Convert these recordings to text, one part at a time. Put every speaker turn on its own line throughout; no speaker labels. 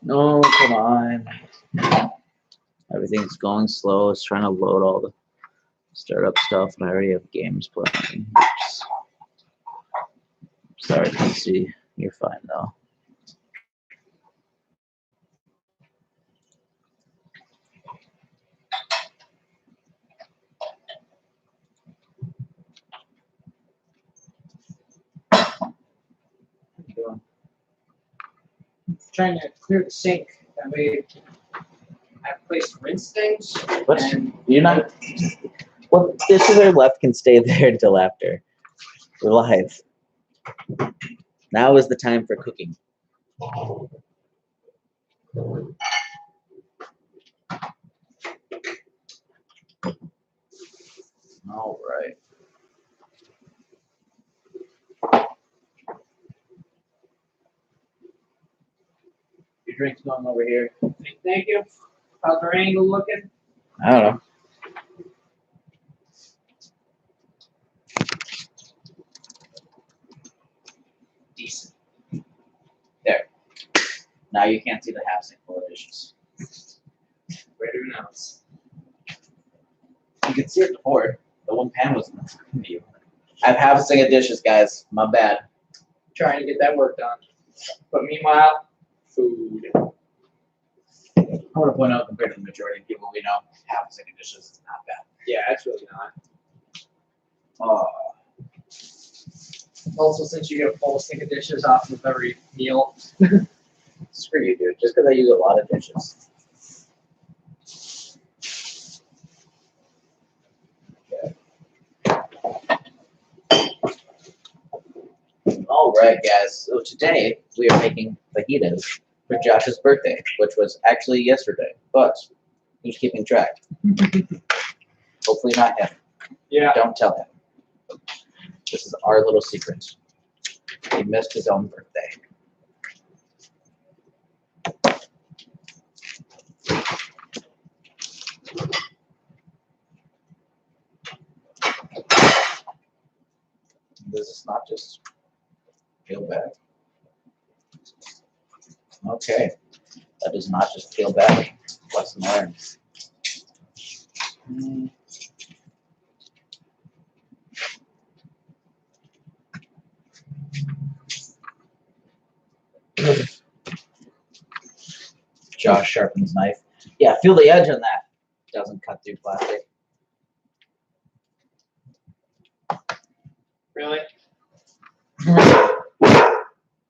No, come on. Everything's going slow. It's trying to load all the startup stuff, and I already have games playing. Sorry to see. You're fine though.
Trying to clear the sink. That way I have a place to rinse things.
What?
And
You're not. Well, dishes that are left can stay there until after. We're live. Now is the time for cooking. All right. Your drink's going over here.
thank you. How's our angle looking?
I don't know. Decent. There. Now you can't see the half sink full of dishes.
Where do we know?
You can see it before. The one pan was in the view. I have half a sink of dishes, guys. My bad.
Trying to get that work done. But meanwhile, food.
I want to point out, compared to the majority of people we know, half a sink of dishes is not bad.
Yeah, that's really not.
Oh,
Also, since you get a full sink of dishes off of every meal.
screw you, dude. Just because I use a lot of dishes. All right, guys. So today we are making fajitas for Josh's birthday, which was actually yesterday, but who's keeping track? Hopefully not him.
Yeah.
Don't tell him. This is our little secret. He missed his own birthday. This is not just peel back. Okay. That does not just peel back. Lesson learned. Josh sharpens knife. Yeah, feel the edge on that. Doesn't cut through plastic.
Really?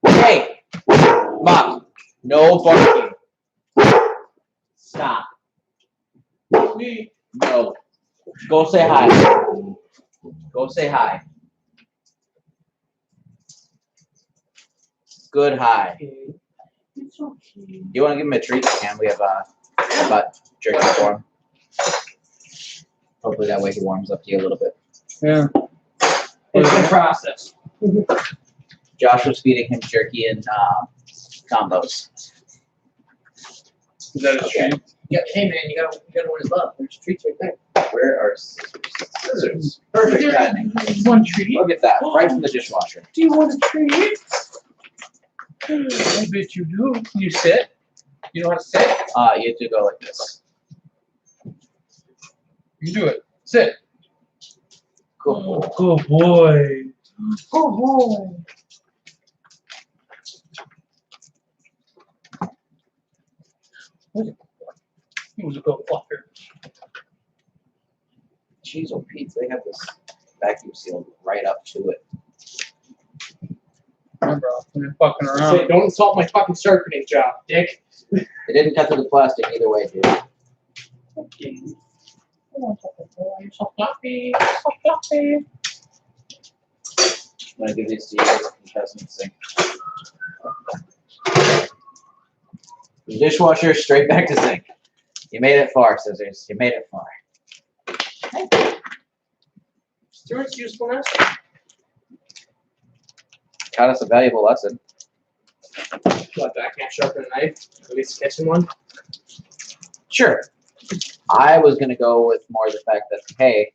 Hey! Mom! No barking. Stop.
Me.
No. Go say hi. Go say hi. Good hi.
It's okay.
You want to give him a treat? And we have butt jerky for him. Hopefully that way he warms up to you a little bit.
Yeah. It's a process.
Josh was feeding him jerky and combos.
Is that a
Okay.
treat? Yeah, hey man, you gotta know his love. There's treats right there.
Where are scissors? Scissors. Perfect timing.
One treat.
Look at that. Right from the dishwasher.
Do you want a treat? I bet you do. Can you sit? You know how to sit?
You have to go like this.
You do it. Sit.
Cool.
Good boy. Good boy. He was a good boy.
Jeez, oh Pete, they have this vacuum sealed right up to it.
Remember, I've been fucking around. Say, don't insult my fucking sharpening job, dick.
It didn't cut through the plastic either way, dude.
Okay. Oh, you're so fluffy. So fluffy.
I'm gonna give these to you and pass them in the sink. The dishwasher straight back to sink. You made it far, scissors. You made it far.
Through its usefulness.
Taught us a valuable lesson.
What, that I can't sharpen a knife? At least a kitchen one?
Sure. I was gonna go with more the fact that, hey,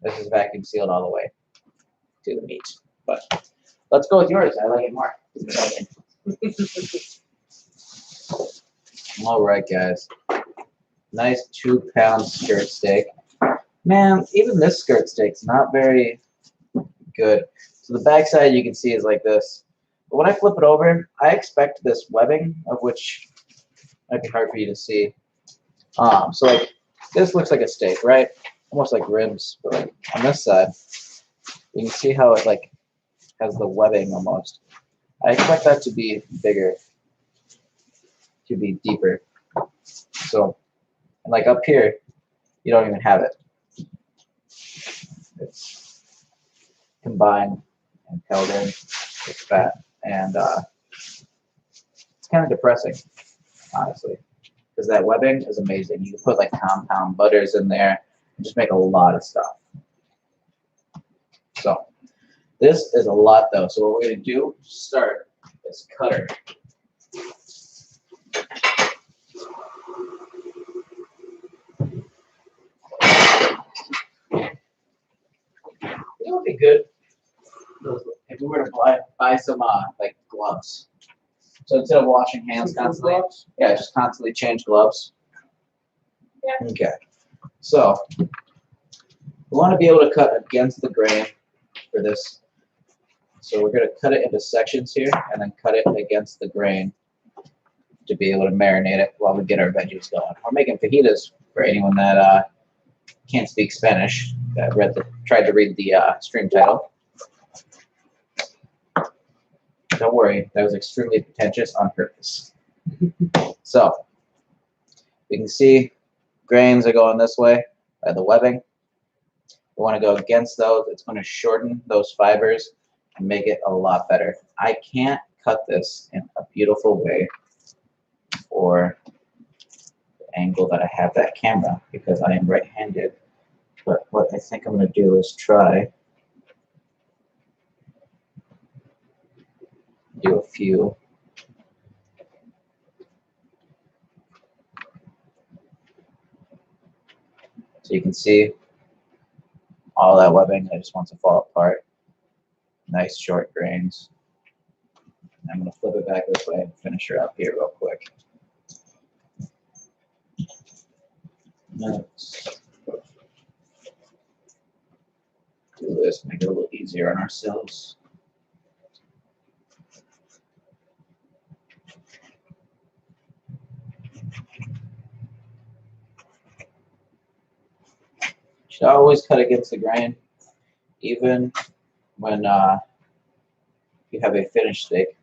this is vacuum sealed all the way to the meat. But let's go with yours. I like it more. All right, guys. Nice 2-pound skirt steak. Man, even this skirt steak's not very good. So the backside you can see is like this. But when I flip it over, I expect this webbing, of which might be hard for you to see. So like this looks like a steak, right? Almost like ribs, but like on this side, you can see how it like has the webbing almost. I expect that to be bigger, to be deeper. So, and like up here, you don't even have it. It's combined and held in with fat, and it's kind of depressing, honestly, because that webbing is amazing. You can put like compound butters in there and just make a lot of stuff. So this is a lot though. So what we're gonna do is start this cutter. It would be good if we were to buy some like gloves. So instead of washing hands constantly, yeah, just constantly change gloves.
Yeah.
Okay. So we want to be able to cut against the grain for this. So we're going to cut it into sections here and then cut it against the grain to be able to marinate it while we get our veggies going. We're making fajitas for anyone that can't speak Spanish. That tried to read the stream title. Don't worry, that was extremely pretentious on purpose. So we can see grains are going this way by the webbing. We want to go against those. It's going to shorten those fibers and make it a lot better. I can't cut this in a beautiful way for the angle that I have that camera because I am right-handed. But what I think I'm going to do is try do a few. So you can see all that webbing that just wants to fall apart. Nice short grains. And I'm going to flip it back this way and finish her up here real quick. Let's do this, make it a little easier on ourselves. Should always cut against the grain, even when you have a finished steak.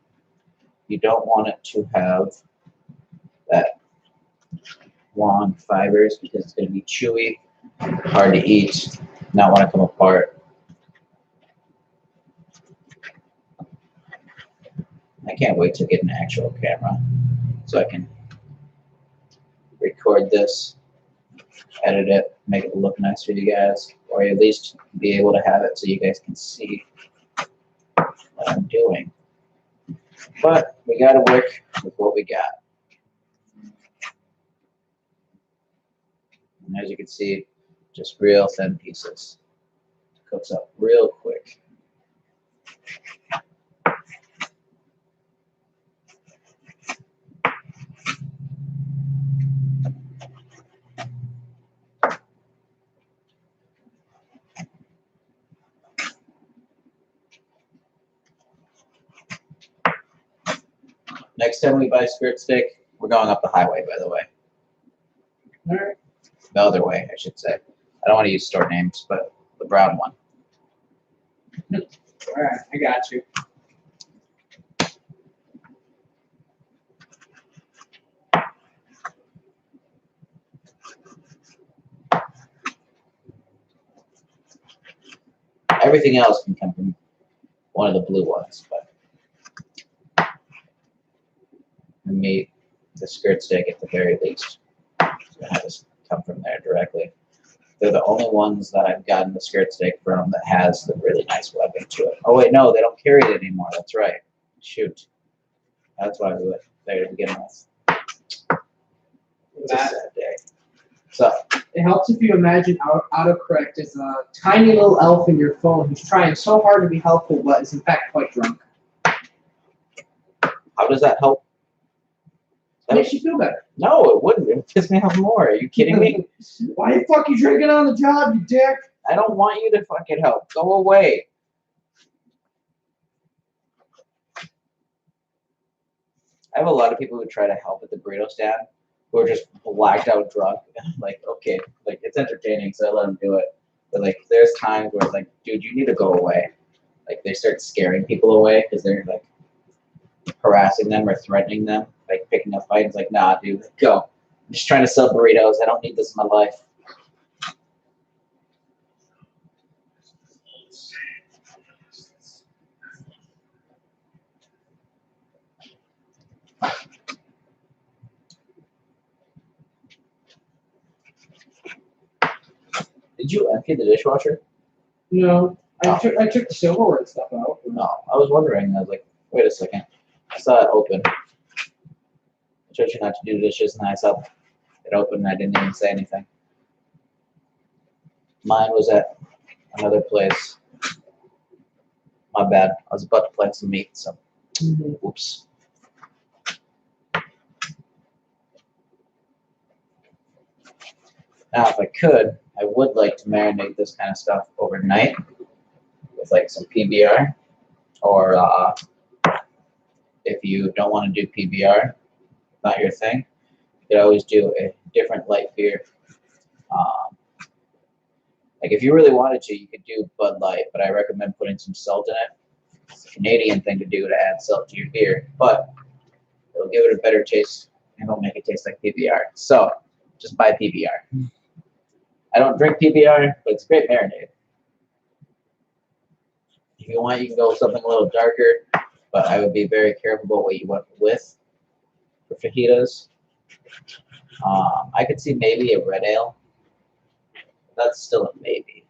You don't want it to have that long fibers because it's going to be chewy, hard to eat, not want to come apart. I can't wait to get an actual camera so I can record this, edit it, make it look nice for you guys, or at least be able to have it so you guys can see what I'm doing. But we got to work with what we got. And as you can see, just real thin pieces. Cooks up real quick. Next time we buy skirt steak, we're going up the highway, by the way.
All right.
The other way, I should say. I don't want to use store names, but the brown one.
All right, I got you.
Everything else can come from one of the blue ones, but the meat, the skirt steak at the very least, it's gonna have to come from there directly. They're the only ones that I've gotten the skirt steak from that has the really nice webbing to it. Oh wait, no, they don't carry it anymore. That's right. Shoot, that's why we went there to begin with. It's a sad day. So
It helps if you imagine autocorrect as a tiny little elf in your phone who's trying so hard to be helpful but is in fact quite drunk.
how does that help?
That makes you feel better.
No, it wouldn't. It would piss me off more. Are you kidding me?
Why the fuck you drinking on the job, you dick?
I don't want you to fucking help. Go away. I have a lot of people who try to help at the burrito stand who are just blacked out drunk. Like, okay, like it's entertaining, so I let them do it. But like, there's times where it's like, dude, you need to go away. Like, they start scaring people away because they're like harassing them or threatening them, like picking up fights. Like, nah, dude, go. I'm just trying to sell burritos. I don't need this in my life. Did you empty the dishwasher?
No. I took the silverware and stuff out.
No. I was wondering. I was like, wait a second. I saw it open. I told you not to do dishes, and I saw it open, and I didn't even say anything. Mine was at another place. My bad. I was about to plant some meat, so oops. Now, if I could, I would like to marinate this kind of stuff overnight with like some PBR, or if you don't want to do PBR, not your thing, you could always do a different light beer. Like if you really wanted to, you could do Bud Light, but I recommend putting some salt in it. It's a Canadian thing to do to add salt to your beer, but it'll give it a better taste and it'll make it taste like PBR. So just buy PBR. I don't drink PBR, but it's a great marinade. If you want, you can go with something a little darker, but I would be very careful about what you went with for fajitas. I could see maybe a red ale. That's still a maybe.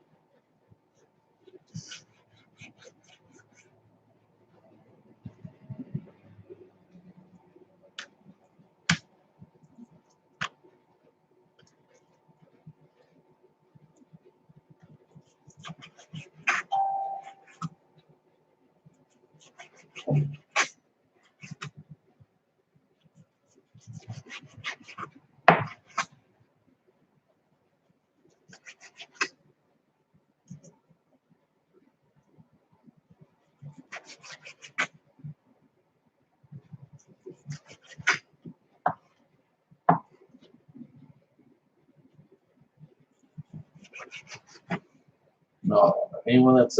No, anyone that's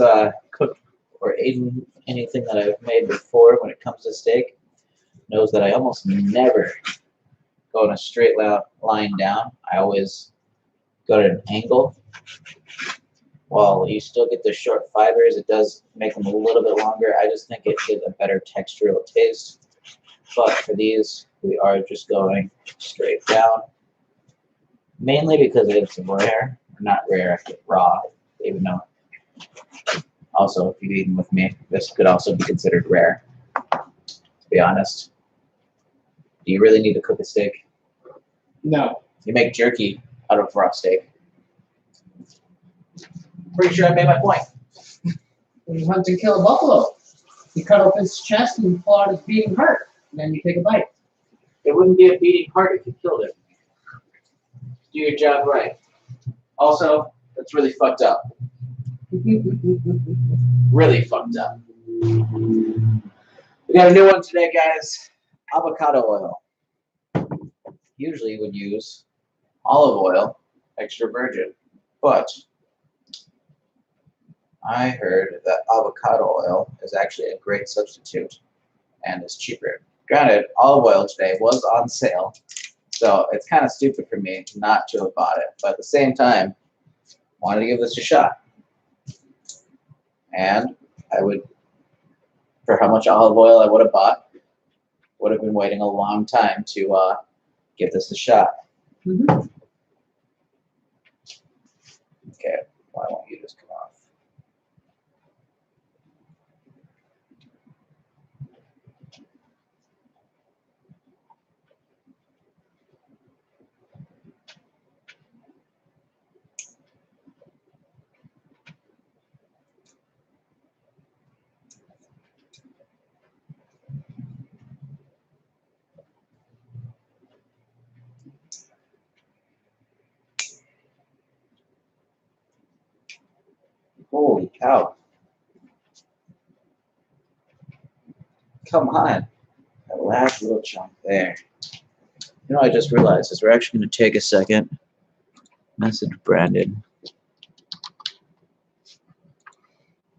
cooked or eaten anything that I've made before when it comes to steak knows that I almost never go in a straight line down. I always go at an angle. While you still get the short fibers, it does make them a little bit longer. I just think it gives a better textural taste. But for these, we are just going straight down. Mainly because it's rare, or not rare, raw, even though. Also, if you've eaten with me, this could also be considered rare, to be honest. Do you really need to cook a steak?
No.
You make jerky out of raw steak. Pretty sure I made my point.
When you hunt and kill a buffalo, you cut open its chest and you pull out its beating heart, and then you take a bite.
It wouldn't be a beating heart if you killed it. Do your job right. Also, that's really fucked up. Really fucked up. We got a new one today, guys. Avocado oil. Usually you would use olive oil, extra virgin, but I heard that avocado oil is actually a great substitute and is cheaper. Granted, olive oil today was on sale, so it's kind of stupid for me not to have bought it, but at the same time, wanted to give this a shot. And I would, for how much olive oil I would have bought, would have been waiting a long time to give this a shot.
Mm-hmm.
Okay, why won't you just come off? Holy cow. Come on. That last little chunk there. You know, I just realized is we're actually going to take a second. Message Brandon.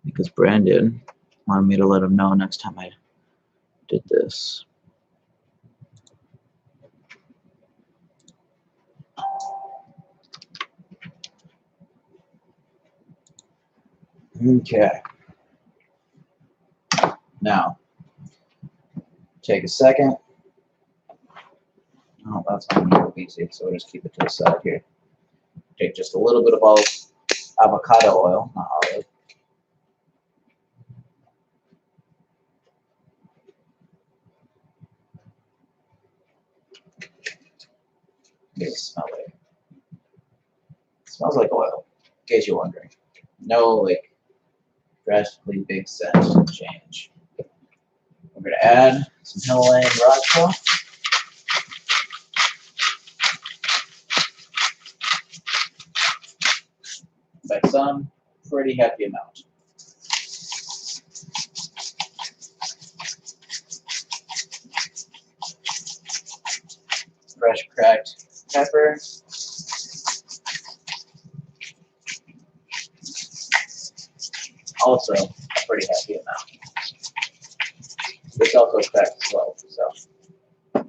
Because Brandon wanted me to let him know next time I did this. Okay. Now, take a second. Oh, that's not going to be easy, so we'll just keep it to the side here. Take just a little bit of avocado oil, not olive. Just smell it. It smells like oil, in case you're wondering. No, like, drastically big scent change. We're going to add some Himalayan rock salt. By some, pretty hefty amount. Fresh cracked pepper. Also, a pretty hefty amount. This also cracked as well. So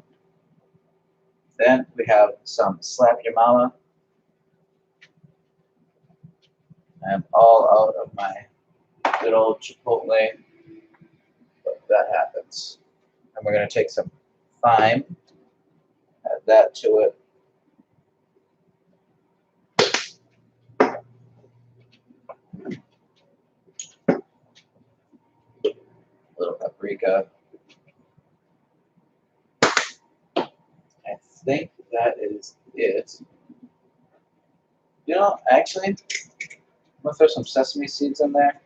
then we have some slap your mama. I'm all out of my good old Chipotle, but that happens. And we're going to take some thyme, add that to it. A little paprika. I think that is it. You know, actually, I'm going to throw some sesame seeds in there.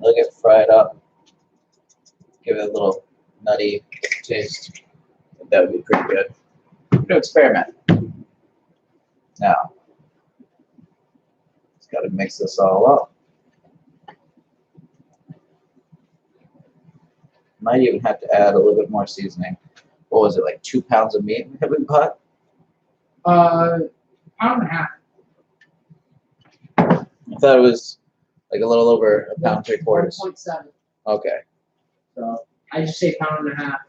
Let it get fried up. Give it a little nutty taste. I think that would be pretty good. We're going to experiment. Now, just got to mix this all up. Might even have to add a little bit more seasoning. What was it, like 2 pounds of meat that we bought?
Pound and a half.
I thought it was like a little over a pound 3/4.
1.7.
Okay.
So I just say pound and a half.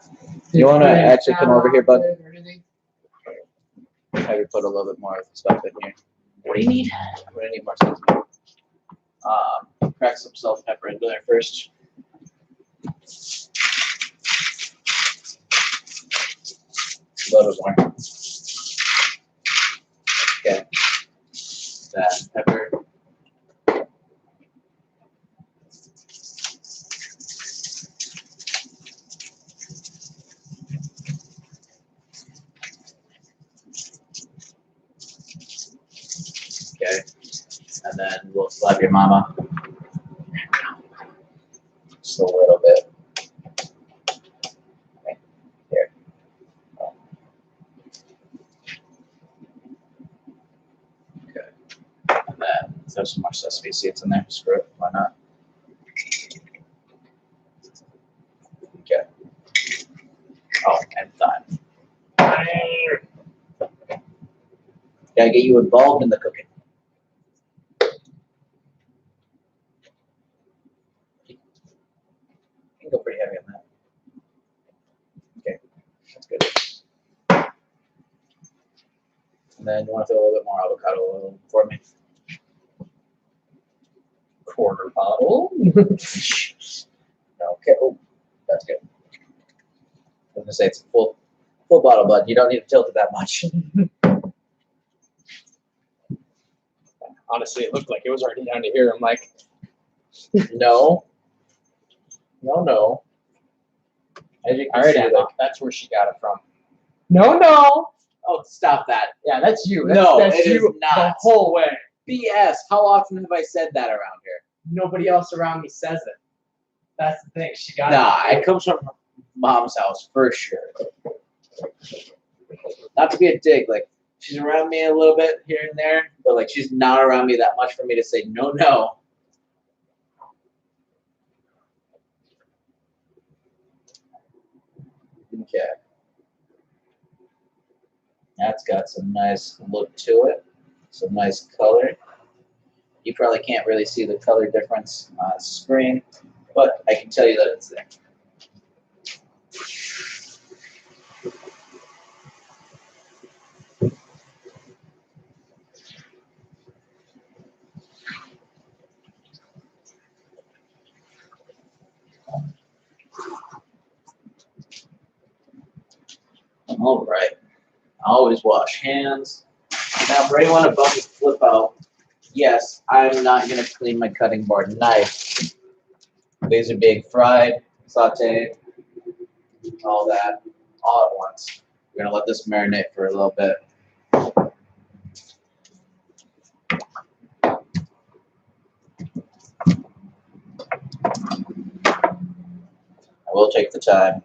You want to actually come over here, bud?
Or anything?
Have you put a little bit more stuff in here? What do you need? I'm gonna need more seasoning. Crack some salt and pepper into there first. A little bit more. Okay. That pepper. Okay. And then we'll slap your mama. Just a little bit. Okay. Here. Okay. And then throw some more sesame seeds in there. Screw it. Why not? Okay. Oh, and thyme. Gotta get you involved in the cooking. You can go pretty heavy on that. Okay, that's good. And then you want to throw a little bit more avocado oil for me. Quarter bottle. Okay, oh, that's good. I was gonna say it's a full bottle, but you don't need to tilt it that much.
Honestly, it looked like it was already down to here. I'm like,
No. As you can see, like,
that's where she got it from. No.
oh, stop that.
Yeah, that's you.
No,
That's
it is
you
not.
the whole way.
BS. How often have I said that around here?
Nobody else around me says it. That's the thing. She got
Nah,
it.
it comes from mom's house for sure. Not to be a dick, like She's around me a little bit here and there, but like she's not around me that much for me to say no, no. Okay. That's got some nice look to it, some nice color. You probably can't really see the color difference on screen, but I can tell you that it's there. All right. Always wash hands. Now, for anyone above to flip out, yes, I'm not going to clean my cutting board knife. These are being fried, sauteed, all that, all at once. We're going to let this marinate for a little bit. I will take the time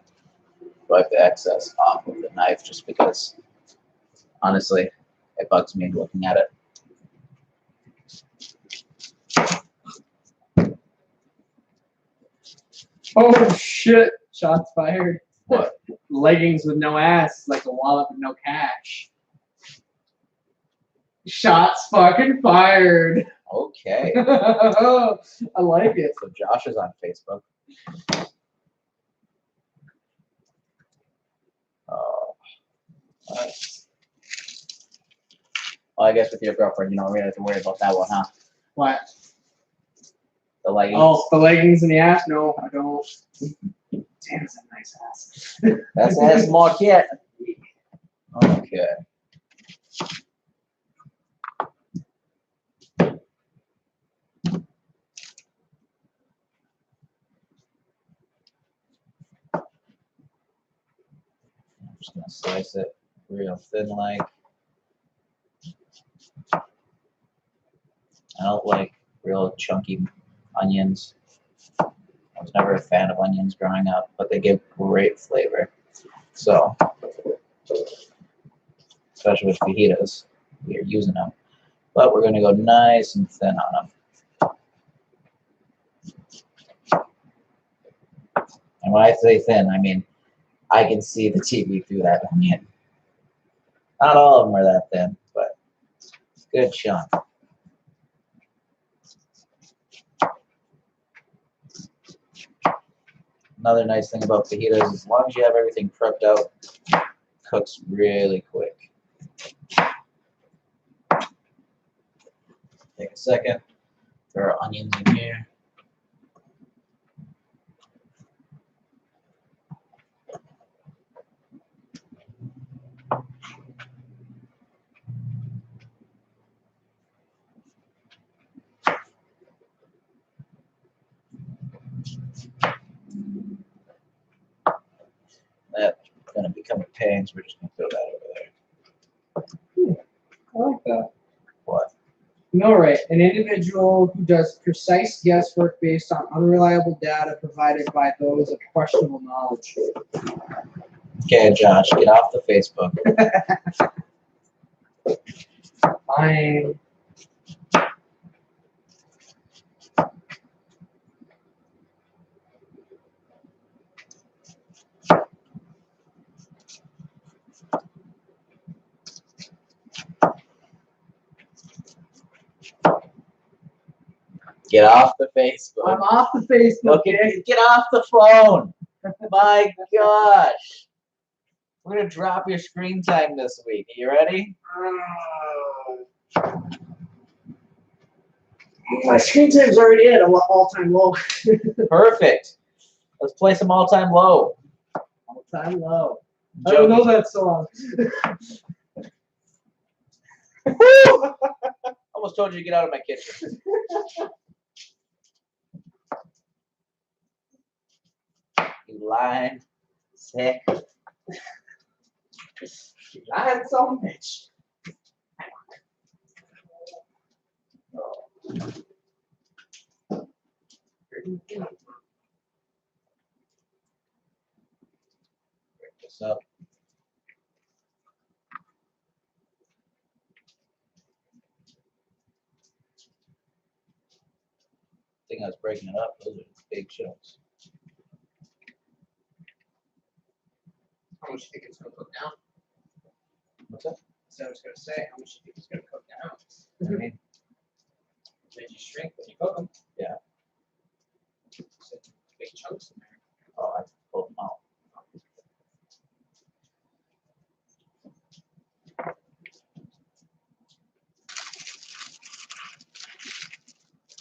to wipe the excess off of the knife just because, honestly, it bugs me looking at it.
Oh shit! Shots fired.
What?
Leggings with no ass, like a wallet with no cash. Shots fucking fired.
Okay.
I like it.
So Josh is on Facebook. Oh. Nice. Well, I guess with your girlfriend, you don't really have to worry about that one, huh?
What?
The leggings.
Oh, the leggings and the ass? No, I don't. Damn, that's a nice ass.
That's the ass market. Okay. I'm just gonna slice it real thin like. I don't like real chunky onions. I was never a fan of onions growing up, but they give great flavor. So, especially with fajitas, we are using them. But we're going to go nice and thin on them. And when I say thin, I mean I can see the TV through that onion. Not all of them are that thin, but it's a good chunk. Another nice thing about fajitas is as long as you have everything prepped out, it cooks really quick. Take a second, throw our onions in here. That's going to become a pain, so we're just going to throw that over there.
I like that.
What?
No, right. An individual who does precise guesswork based on unreliable data provided by those of questionable knowledge.
Okay, Josh, get off the Facebook.
Fine.
Get off the Facebook.
I'm off the Facebook.
Okay, get off the phone. My gosh. We're going to drop your screen time this week. Are you ready?
My screen time's already at an all-time low.
Perfect. Let's play some all-time low.
All-time low. I don't know that song.
Almost told you to get out of my kitchen. You lying, sick.
You lying son of a bitch.
Break this up. thing I was breaking it up. Those are big chunks.
How much do you think it's gonna cook down?
What's that?
So I was gonna say, how much do you think it's gonna cook down?
I mean,
Did you shrink when you cook them?
Yeah.
So big chunks in there.
oh, I pulled them out.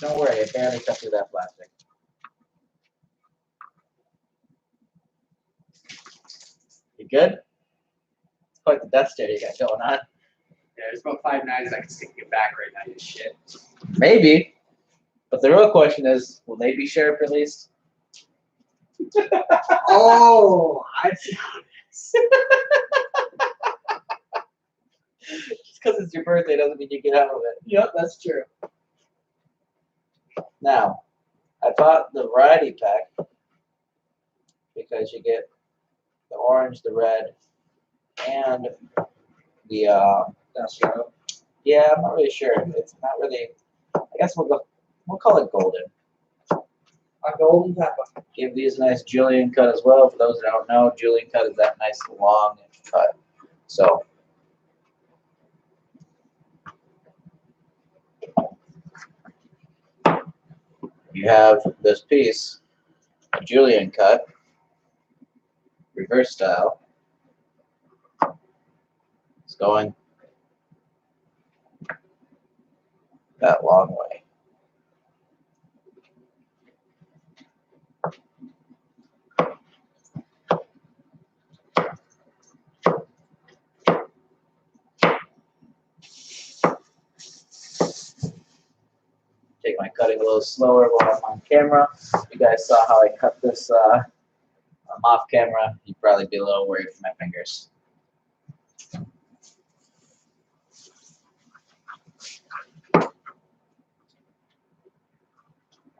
Don't worry, it barely cut through that plastic. You good? It's quite the death stare you got going on.
Yeah, there's about 5 knives I can stick in your back right now, you shit.
Maybe. But the real question is, will they be sharp at least?
Oh, I see how it is.
Just because it's your birthday doesn't mean you get out of it.
Yep, that's true.
Now, I bought the variety pack because you get the orange, the red, and the
That's right.
yeah, I'm not really sure. It's not really. I guess we'll call it golden.
A golden pepper.
Give these a nice julienne cut as well. For those that don't know, julienne cut is that nice long cut. So. You have this piece, a julienne cut, reverse style. It's going that long way. Take my cutting a little slower while I'm on camera. You guys saw how I cut this. I'm off camera. You'd probably be a little worried for my fingers.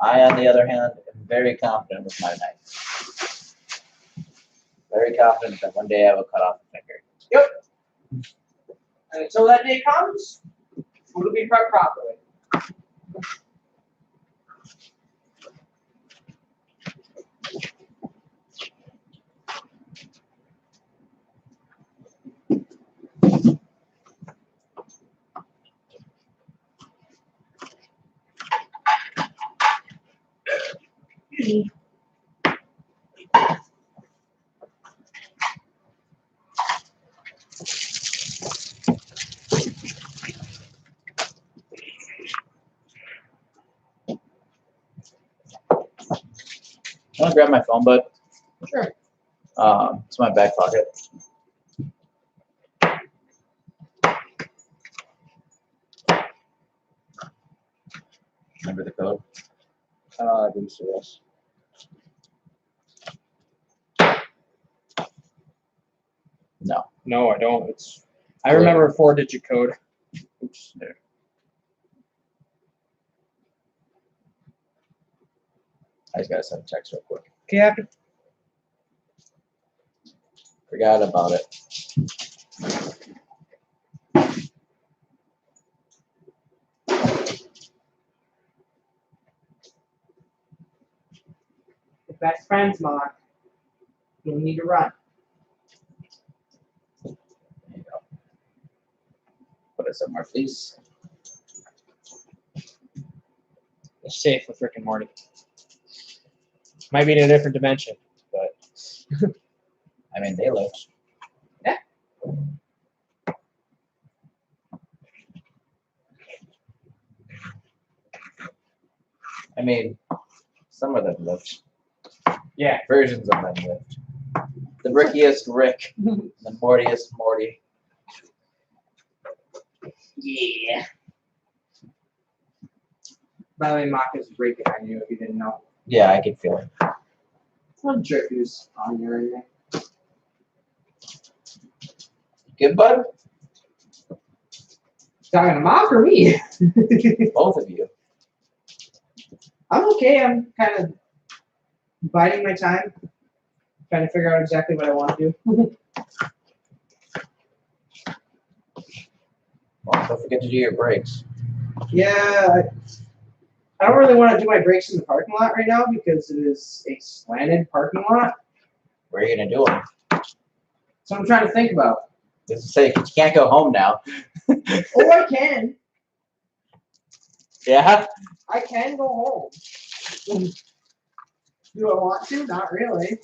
I, on the other hand, am very confident with my knife. Very confident that one day I will cut off a finger.
Yep. And until that day comes, it'll be prepped properly.
I'm gonna grab my phone, bud.
Sure.
It's my back pocket. Remember the code?
I think so, yes.
No.
No, I don't. I remember a 4-digit code.
Oops, there. I just gotta send a text real quick.
Okay, happy.
Forgot about it.
The best friends, Mark. You don't need to run.
There you go. Put it somewhere, please.
It's safe with Rick and Morty. Might be in a different dimension, but
I mean, they looked.
yeah.
I mean, some of them looked.
Yeah.
Versions of them lived. The Rickiest Rick, the Mortiest Morty.
Yeah. By the way, Mark is breaking on you if you didn't know.
Yeah, I could feel it.
Some jerk who's on you or anything.
Good, bud?
Talking to Mark or me?
Both of you.
I'm okay. I'm kind of biding my time, trying to figure out exactly what I want to do.
Well, don't forget to do your breaks.
Yeah, I don't really want to do my brakes in the parking lot right now because it is a slanted parking lot.
Where are you gonna do them?
So I'm trying to think about.
Does it say you can't go home now?
Oh, I can.
Yeah.
I can go home. Do I want to? Not really.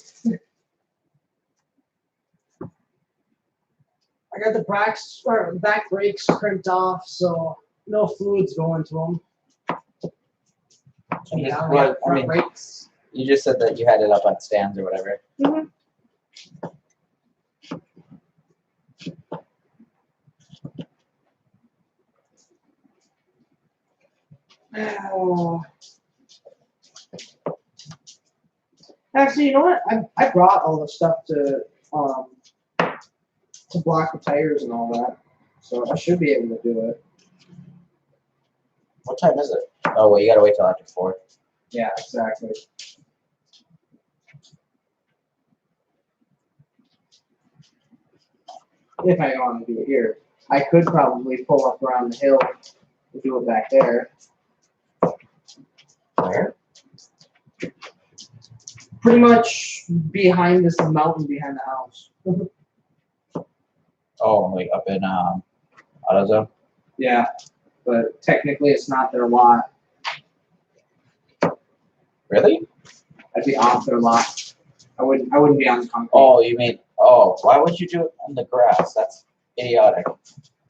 I got the back brakes crimped off, so no fluids going to them.
And this-
Yeah,
well, I
front
mean,
brakes.
you just said that you had it up on stands or whatever.
Mhm. Oh. Actually, you know what? I brought all the stuff to block the tires and all that, so I should be able to do it.
What time is it? Oh, well, you gotta wait till after 4.
Yeah, exactly. If I want to do it here, I could probably pull up around the hill and do it back there.
Where?
Pretty much behind this mountain behind the house.
Oh, like up in AutoZone.
Yeah, but technically it's not their lot.
Really?
I'd be off their lot. I wouldn't be on concrete.
Oh, you mean? Oh, why would you do it on the grass? That's idiotic.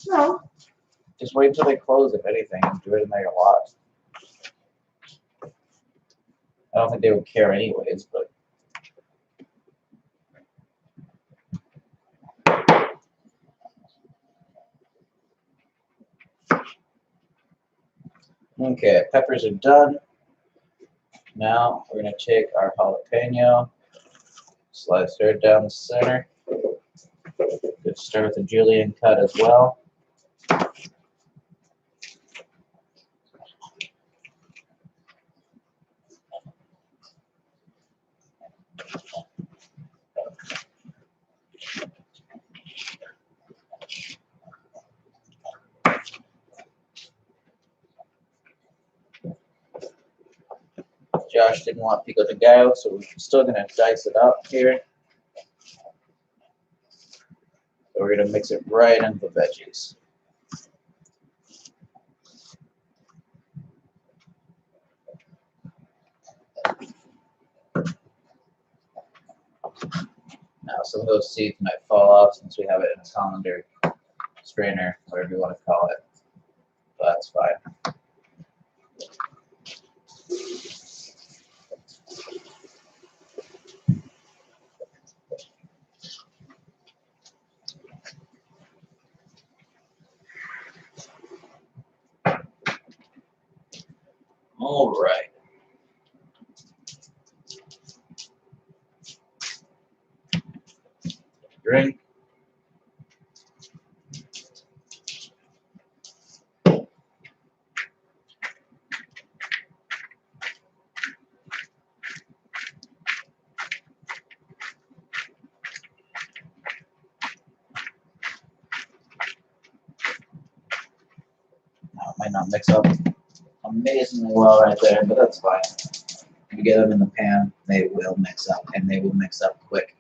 No.
Just wait until they close, if anything, and do it in their lot. I don't think they would care anyways, but. Okay, peppers are done. Now we're gonna take our jalapeno, slice her down the center. Good to start with a julienne cut as well. Josh didn't want pico de gallo, so we're still gonna dice it up here. So we're gonna mix it right into the veggies. Now some of those seeds might fall off since we have it in a colander strainer, whatever you want to call it. But that's fine. All right. Drink. Now, it might not mix up amazingly well right there, but that's fine. You get them in the pan, they will mix up, and they will mix up quick.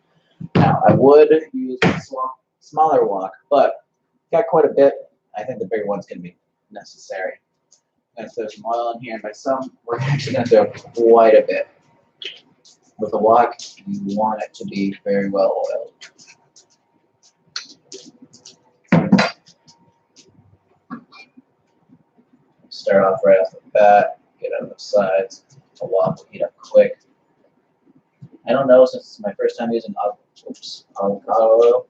Now, I would use a smaller wok, but got quite a bit. I think the bigger one's going to be necessary. I'm going to throw some oil in here, and by some, we're actually going to throw quite a bit. With a wok, you want it to be very well oiled. Start off right off the bat, get on the sides. The wok will heat up quick. I don't know, since it's my first time using avocado oil,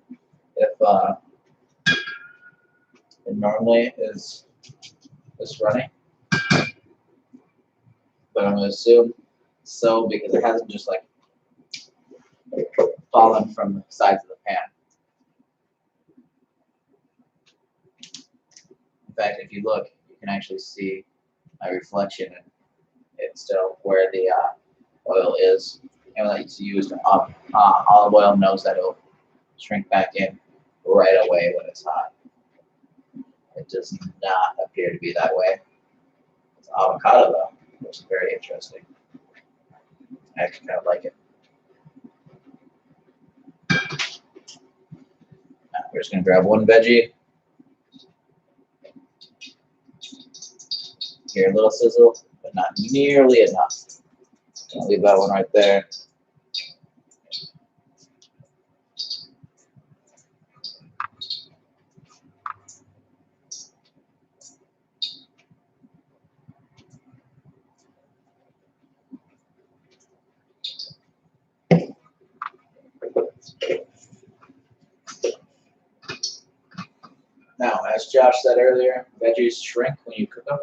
if it normally is this running. But I'm going to assume so because it hasn't just like fallen from the sides of the pan. In fact, if you look, you can actually see my reflection, and it's still where the oil is. And when it's used, olive oil knows that it'll shrink back in right away when it's hot. It does not appear to be that way. It's avocado though. which is very interesting. I actually kind of like it. Now, we're just going to grab one veggie. Here, a little sizzle, but not nearly enough. I'll leave that one right there. Now, as Josh said earlier, veggies shrink when you cook them.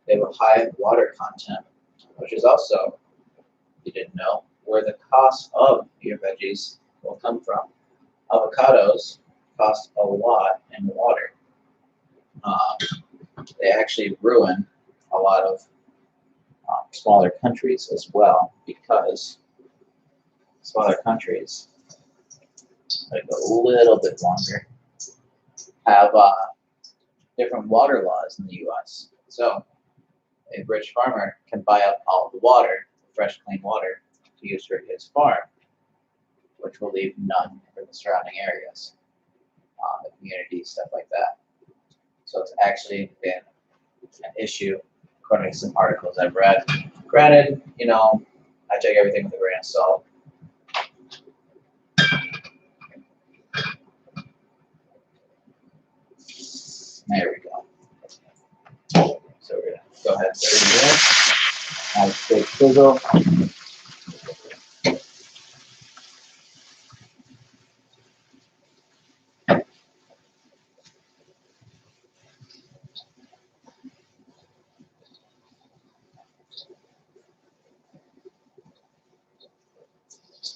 They have a high water content, which is also, if you didn't know, where the cost of your veggies will come from. Avocados cost a lot in water. They actually ruin a lot of smaller countries as well, because smaller countries, like a little bit longer, have different water laws in the U.S. So a rich farmer can buy up all the water, fresh, clean water, to use for his farm, which will leave none for the surrounding areas, the community, stuff like that. So it's actually been an issue, according to some articles I've read. Granted, you know, I take everything with a grain of salt. There we go. So we're gonna go ahead and put it in. Nice big sizzle.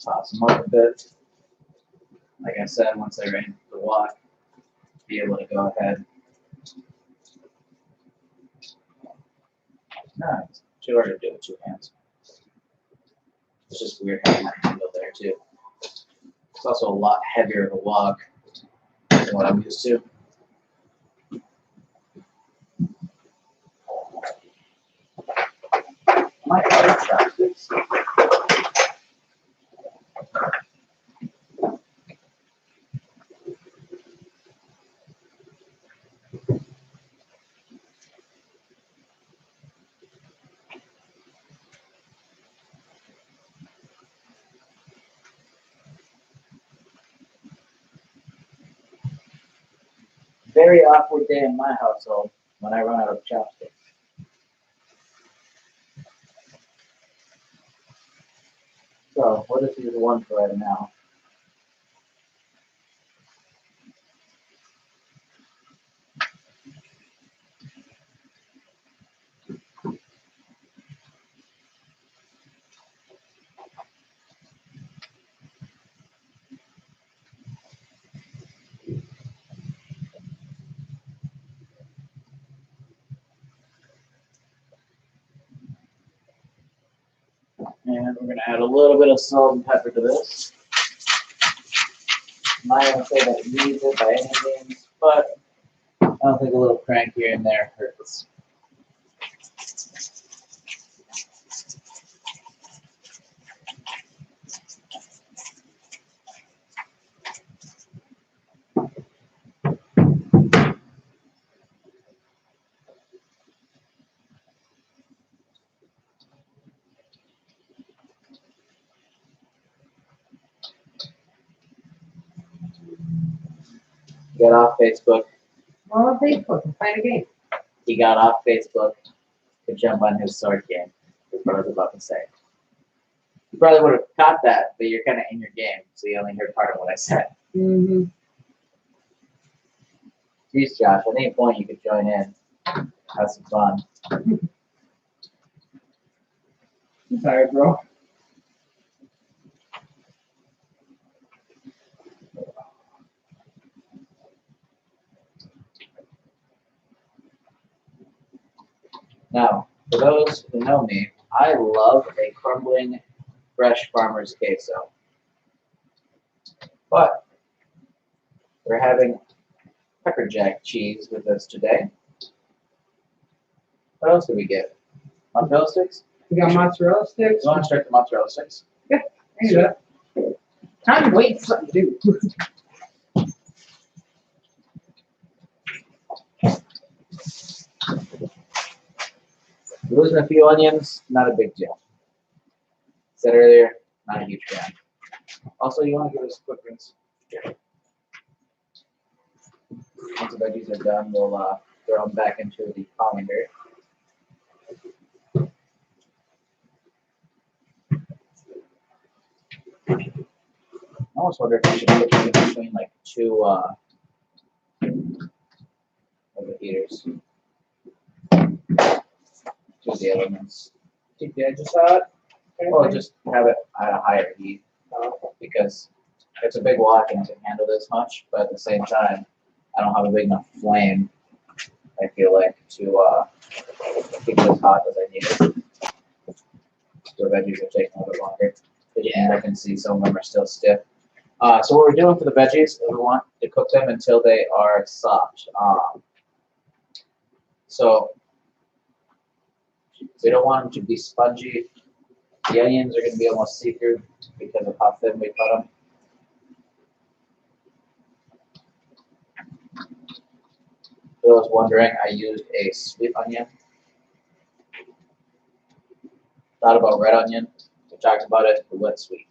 Toss them up a bit. Like I said, once they're in the wok, be able to go ahead. No, it's too hard to do with two hands. It's just weird having that handle there too. It's also a lot heavier of a wok than what I'm used to. My other chopsticks. Very awkward day in my household when I run out of chopsticks. So, what is the one for right now? And we're going to add a little bit of salt and pepper to this. I'm not going to say that it needs it by any means, but I don't think a little crank here and there hurts. Get off Facebook.
Well, Facebook and find a game.
He got off Facebook to jump on his sword game. That's what I was about to say. You probably would have caught that, but you're kind of in your game, so you only heard part of what I said.
Mm-hmm.
Jeez, Josh, at any point you could join in. Have some fun.
I'm tired, bro.
Now, for those who know me, I love a crumbling, fresh farmer's queso. But we're having pepper jack cheese with us today. What else do we get? Mozzarella sticks?
We got mozzarella sticks.
You want to start the mozzarella sticks?
I can do that. Time to wait for something to do.
Losing a few onions, not a big deal. Said earlier, not a huge fan. Also, you want to give us a quick rinse. Once the veggies are done, we'll throw them back into the colander. I almost wonder if I should put them in between like two of the heaters. Two of the elements.
Keep the edges hot.
Well, just have it at a higher heat because it's a big wok and I can handle this much, but at the same time, I don't have a big enough flame, I feel like, to keep it as hot as I need it. The veggies are taking a little bit longer. Yeah, I can see some of them are still stiff. So what we're doing for the veggies is we want to cook them until they are soft. So we don't want them to be spongy. The onions are going to be almost see-through because of how thin we cut them. For those wondering, I used a sweet onion. Thought about red onion. We talked about it. We went sweet.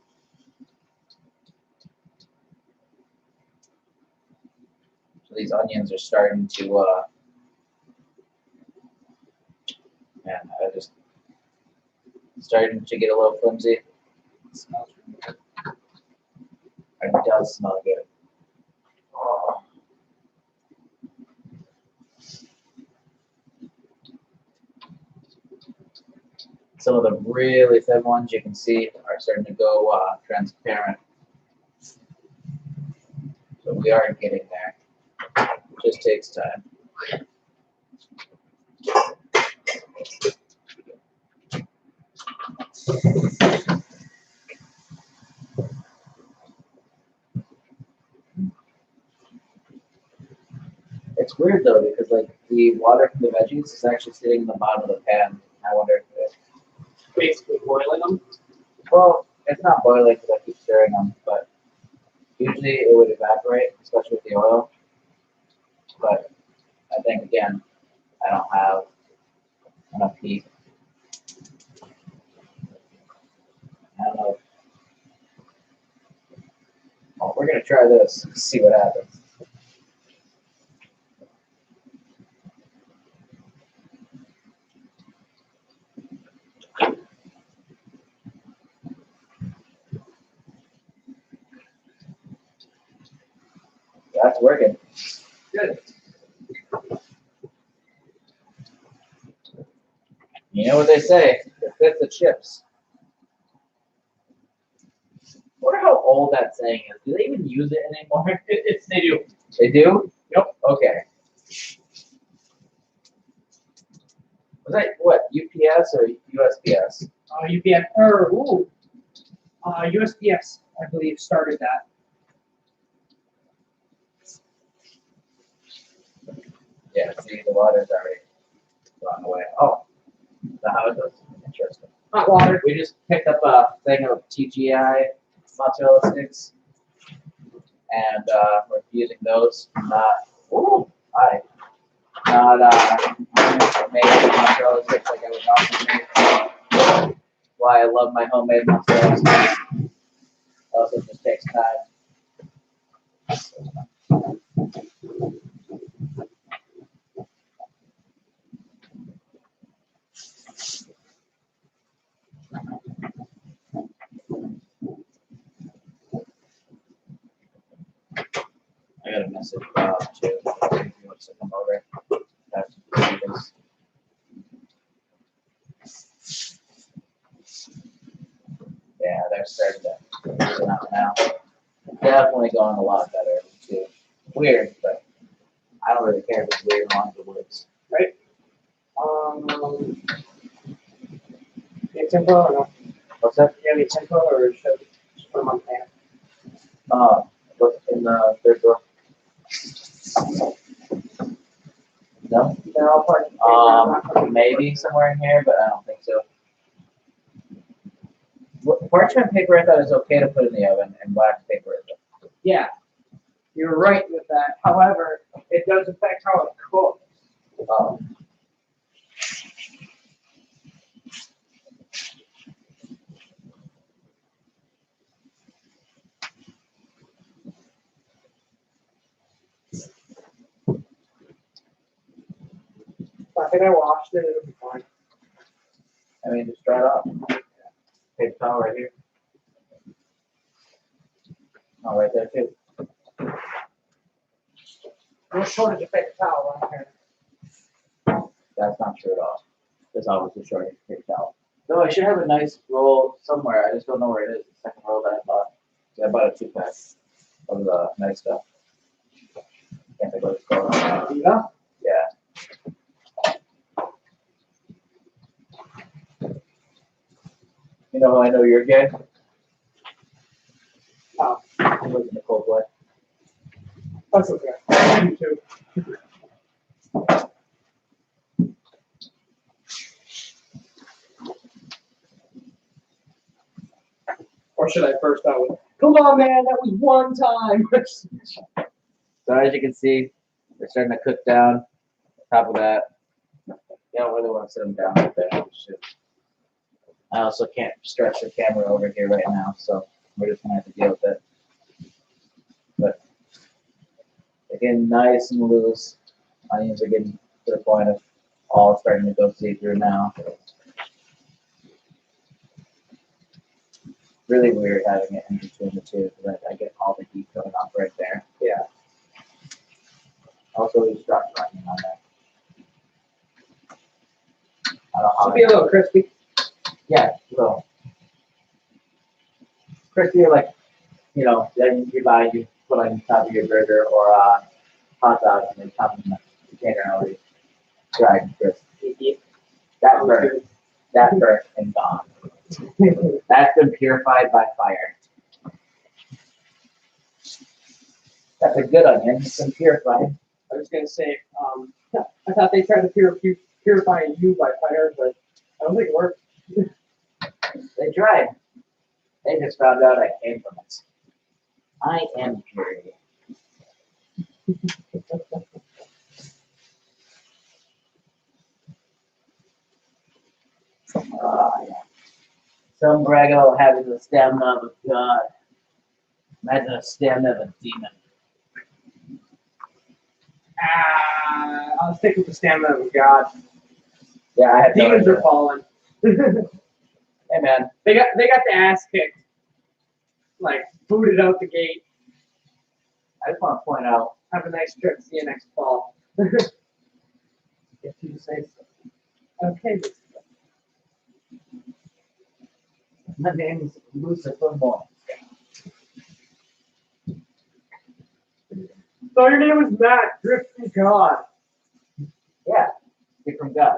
So these onions are starting to, man, I just starting to get a little flimsy. It smells really good. It does smell good. Oh. Some of the really thin ones you can see are starting to go transparent. So we are getting there. It just takes time. It's weird though because like the water from the veggies is actually sitting in the bottom of the pan. I wonder if it's
Basically boiling them.
well, it's not boiling because I keep stirring them, but usually it would evaporate, especially with the oil. But I think again, I don't have enough heat. I don't know. Oh, we're gonna try this. See what happens. That's working.
Good.
You know what they say? The fifth of chips. I wonder how old that saying is. Do they even use it anymore?
They do.
They do?
Yep.
Okay. Was that what? UPS or USPS?
UPS or USPS, I believe, started that.
Yeah, see, the water's already gone away. Oh, the how it does? Interesting.
Hot water.
We just picked up a thing of TGI mozzarella sticks, and we're using those. Not made mozzarella sticks like I would normally make. Why I love my homemade mozzarella sticks. Also, it just takes time. I got a message too. If he wants to come over. That's because yeah, they're starting to use it out now. Definitely going a lot better too. Weird, but I don't really care if it's weird along the woods.
Right? Tempo or no?
What's that?
Do you have any tempo or should we just put them on the pan?
What's in the third drawer? No?
They're all part of the pan.
Maybe somewhere in here, but I don't think parchment paper I thought is okay to put in the oven, and wax paper isn't.
Yeah, you're right with that. However, it does affect how it cooks.
Oh.
I think I washed it. It'll be fine.
I mean, just dry it off. Paper towel right here. Oh, right there too.
No shortage of paper towel around here.
That's not true at all. There's always a shortage of paper towel. Though I should have a nice roll somewhere. I just don't know where it is. The second roll that I bought. Yeah, I bought a 2-pack of the nice stuff. Can't think what it's called.
Yeah.
Yeah. You know how I know you're gay?
Oh,
I live in the cold way.
that's okay. You too. Or should I burst out with, come on, man, that was one time.
So as you can see, they're starting to cook down. Top of that, you don't really want to sit them down like that. I also can't stretch the camera over here right now, so we're just gonna have to deal with it. But they're getting nice and loose. Onions are getting to the point of all starting to go see through now. Really weird having it in between the two, because I get all the heat coming off right there.
Yeah.
Also, we just dropped onion on there. I don't know how
Should be a little crispy.
Yeah, so crispy, like, you know, then you buy, you put on top of your burger or hot dog and then top in the container and already dried and crisp. That burnt, and gone. That's been purified by fire. That's a good onion. It's been purified.
I was gonna say, I thought they tried to purify you by fire, but I don't think it worked.
They tried. They just found out I came from it. I am purity. Yeah. Some braggo having the stamina of a god. Imagine the stamina of a demon.
I'll stick with the stamina of God.
Yeah, I have no
Demons
idea.
are falling.
Hey man,
They got the ass kicked. Like booted out the gate.
I just want to point out,
Have a nice trip. See you next fall.
if you say so.
Okay.
My name is Lucifer Moore.
So your name was Matt, Drift from God.
Yeah, you're from God.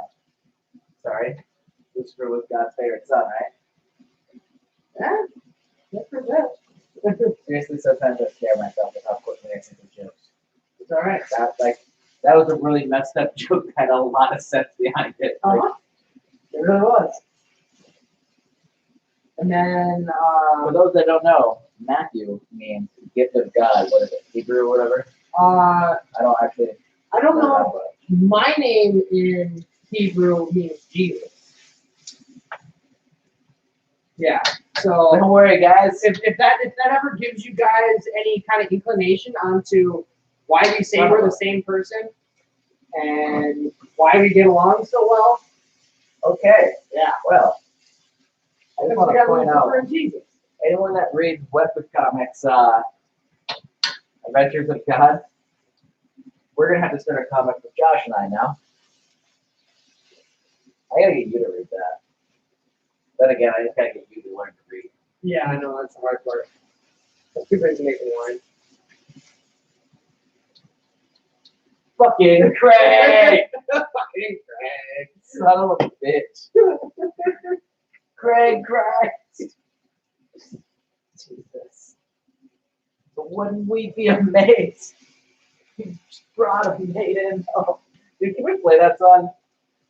Sorry. Lucifer was God's favorite son, right?
Yeah. That's for that.
Seriously, sometimes I scare myself with how quickly I think of jokes.
It's all right.
That was a really messed up joke that had a lot of sense behind it.
Uh-huh. It really was. And then,
For those that don't know, Matthew means gift of God. What is it, Hebrew or whatever?
I
I don't actually
don't know.
that, but
My name in Hebrew means Jesus. Yeah. So
don't worry, guys.
if that ever gives you guys any kind of inclination onto why we say we're the same person and why we get along so well,
Okay, yeah, well, I just want to point out,
we're Jesus.
anyone that reads Westwood Comics, Adventures of God, we're going to have to start a comic with Josh and I now. I got to get you to read that. Then again, I just got to get you to learn to read.
Yeah, I know that's the hard part. Too busy making wine.
Fucking Craig!
Fucking Craig.
Son of a bitch. Craig Christ. Jesus. But wouldn't we be amazed? He brought a maiden. Oh. Dude, can we play that song?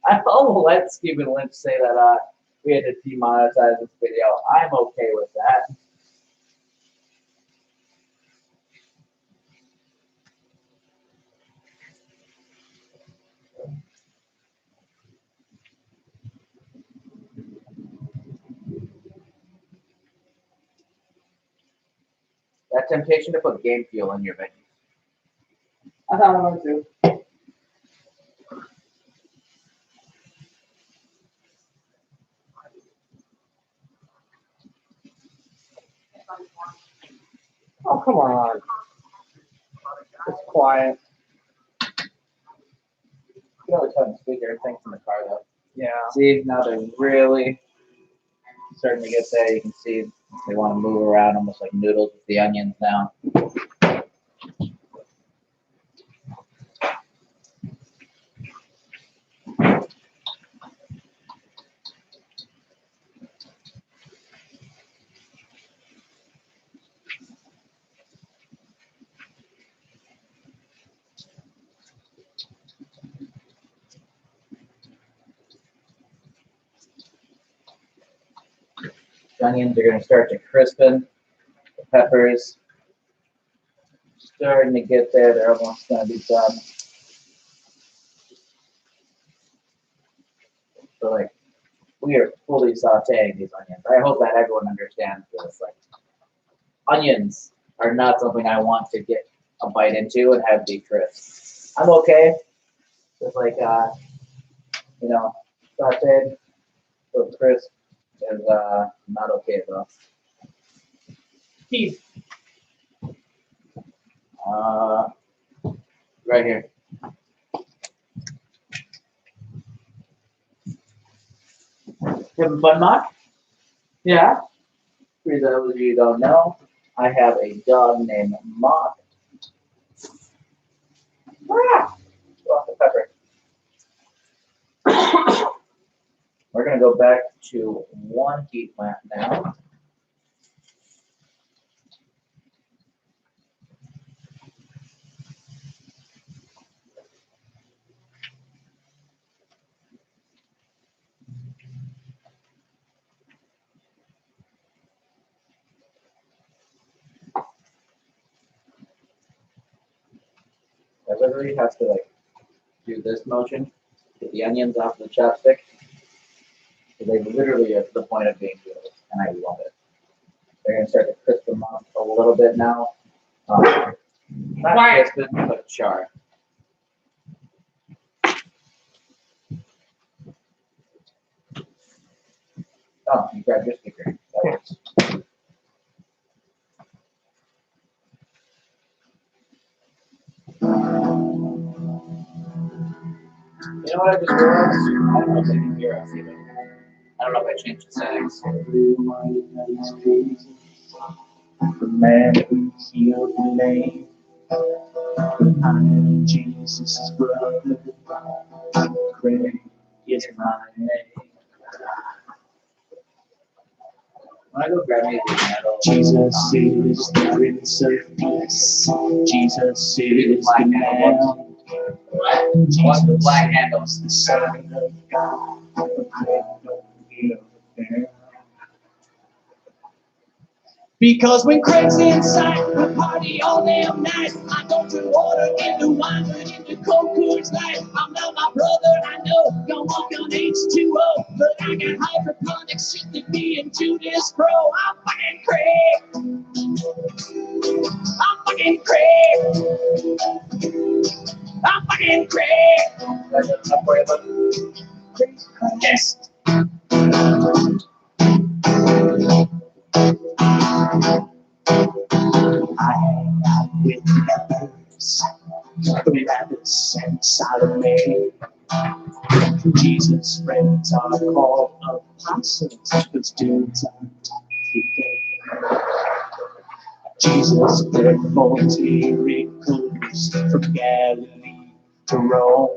I'll let Stephen Lynch say that we had to demonetize this video. I'm okay with that. That temptation to put game fuel in your veggies.
I thought I would too. Oh, come on. It's quiet.
You can always have the speaker things in the car though.
Yeah.
See, now they're really starting to get there. You can see they want to move around almost like noodles with the onions now. The onions are going to start to crispen. The peppers starting to get there. They're almost going to be done. So like, we are fully sauteing these onions. I hope that everyone understands this. Like, onions are not something I want to get a bite into and have be crisp. I'm okay with like, you know, sauteed or crisp is not okay though.
Keith.
Right here. Having fun, Mark? Yeah? For those of you who don't know, I have a dog named Mark. Ah! Oh, the pepper. We're going to go back to one heat lamp now. I literally have to like do this motion, get the onions off the chopstick. So they literally are to the point of being good, and I love it. They're going to start to crisp them up a little bit now. Not crisp, but char. Oh, you grabbed your speaker. That works. You know what I just realized? I don't know if they can hear us either. I don't know if I changed the settings. The man who healed the lame, I'm Jesus' brother. Craig is my name. When I go grab me the metal,
Jesus is the Prince of Peace. Jesus is the man.
what's the black handle?
Jesus, the Son of God. Because when Craig's inside, we party all damn night. I don't do water into wine, but into cold Coors Light. I'm not my brother, I know, gonna walk on H2O, but I got hydroponics shifting me into this pro. I'm fucking Craig. I'm fucking Craig. I'm fucking Craig.
That's enough for you, but
Yes. I hang out with lepers, Barabbas and Salome. Jesus' friends are called apostles, but dudes aren't today. Jesus performs miracles from Galilee to Rome.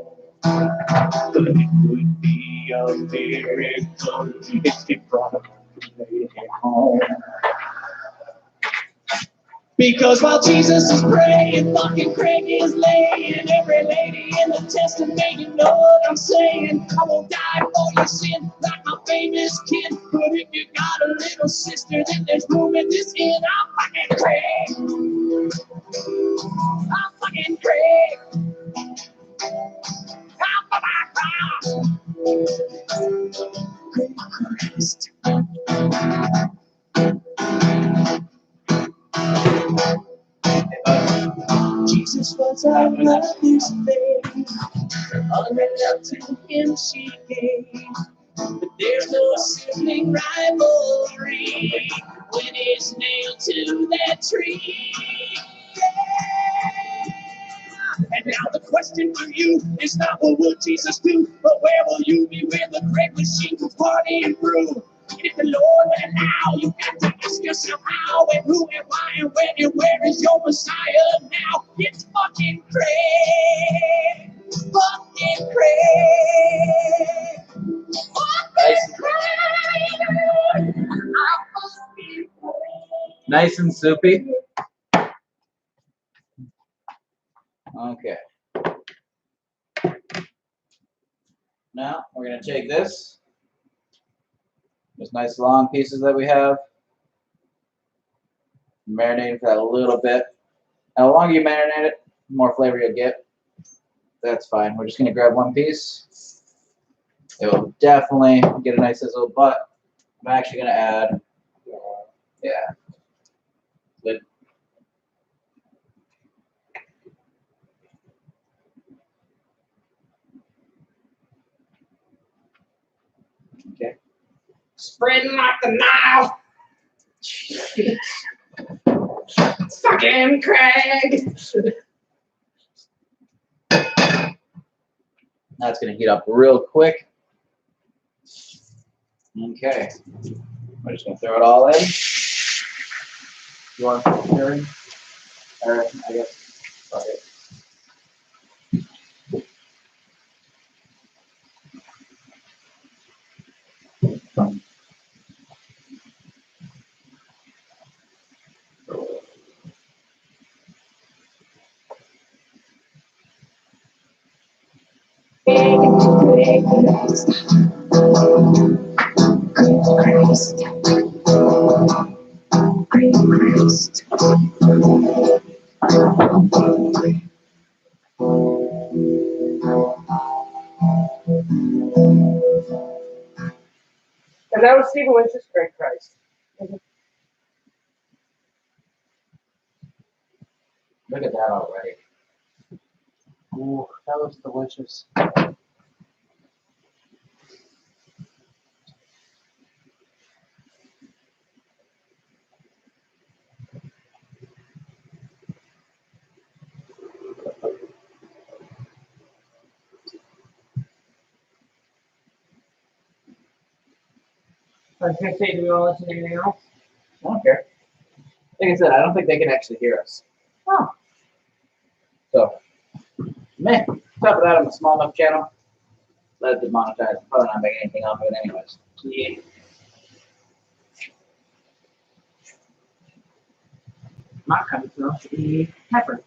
But it would be a miracle if they brought him and made it home. Because while Jesus is praying, fucking Craig is laying. Every lady in the testament, you know what I'm saying. I won't die for your sin like my famous kid. But if you got a little sister, then there's room in this inn. I'm fucking Craig. I'm fucking Craig. Jesus was our mother's babe. All her love to him she gave. But there's no sibling rivalry when it's nailed to that tree. And now the question for you is not what will Jesus do, but where will you be when the great machine comes partying through? And if the Lord will allow, you got to ask yourself how and who and why and when and where is your Messiah now? It's fucking Craig. Fucking Craig. Fucking Craig.
Nice and soupy. Okay. Now we're going to take this nice long pieces that we have, marinate it for that a little bit. And the longer you marinate it, the more flavor you'll get. That's fine. We're just going to grab one piece. It will definitely get a nice sizzle, but I'm actually going to add, yeah, good. Okay.
Spreading like the Nile. Fucking Craig.
That's going to heat up real quick. Okay. We're just going to throw it all in. You want to stir in? Or, I guess, okay.
And that was Stephen Lynch's Great Christ.
Look at that already. Ooh, that looks delicious.
I was going to say, do we want to listen to anything else?
I don't care. Like I said, I don't think they can actually hear us.
Oh.
So, man, top of that on a small enough channel. Let it demonetize. Probably not making anything off of it anyways.
Yeah. My kind smells to be pepper.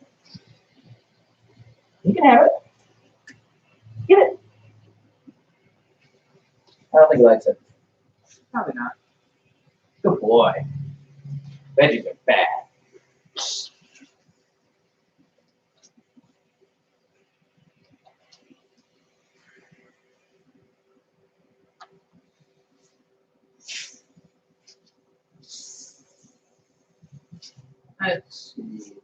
You can have it. Get it. I don't think he likes it.
Probably not.
Good boy. Veggies are bad.
Let's see.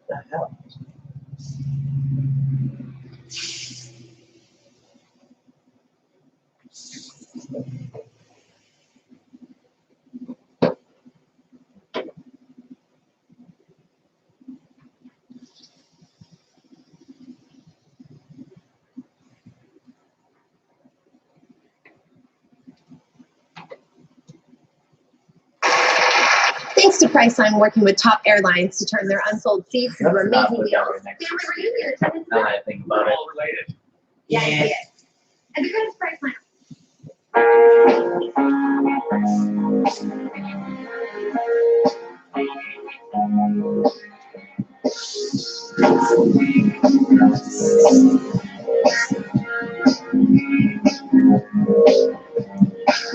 What the hell?
Thanks to Priceline working with top airlines to turn their unsold seats into
That's not
amazing
put down
deals.
right next to
Family
the
reunions.
seat. Now that I think about it.
All related.
Yeah, yeah. And because Priceline.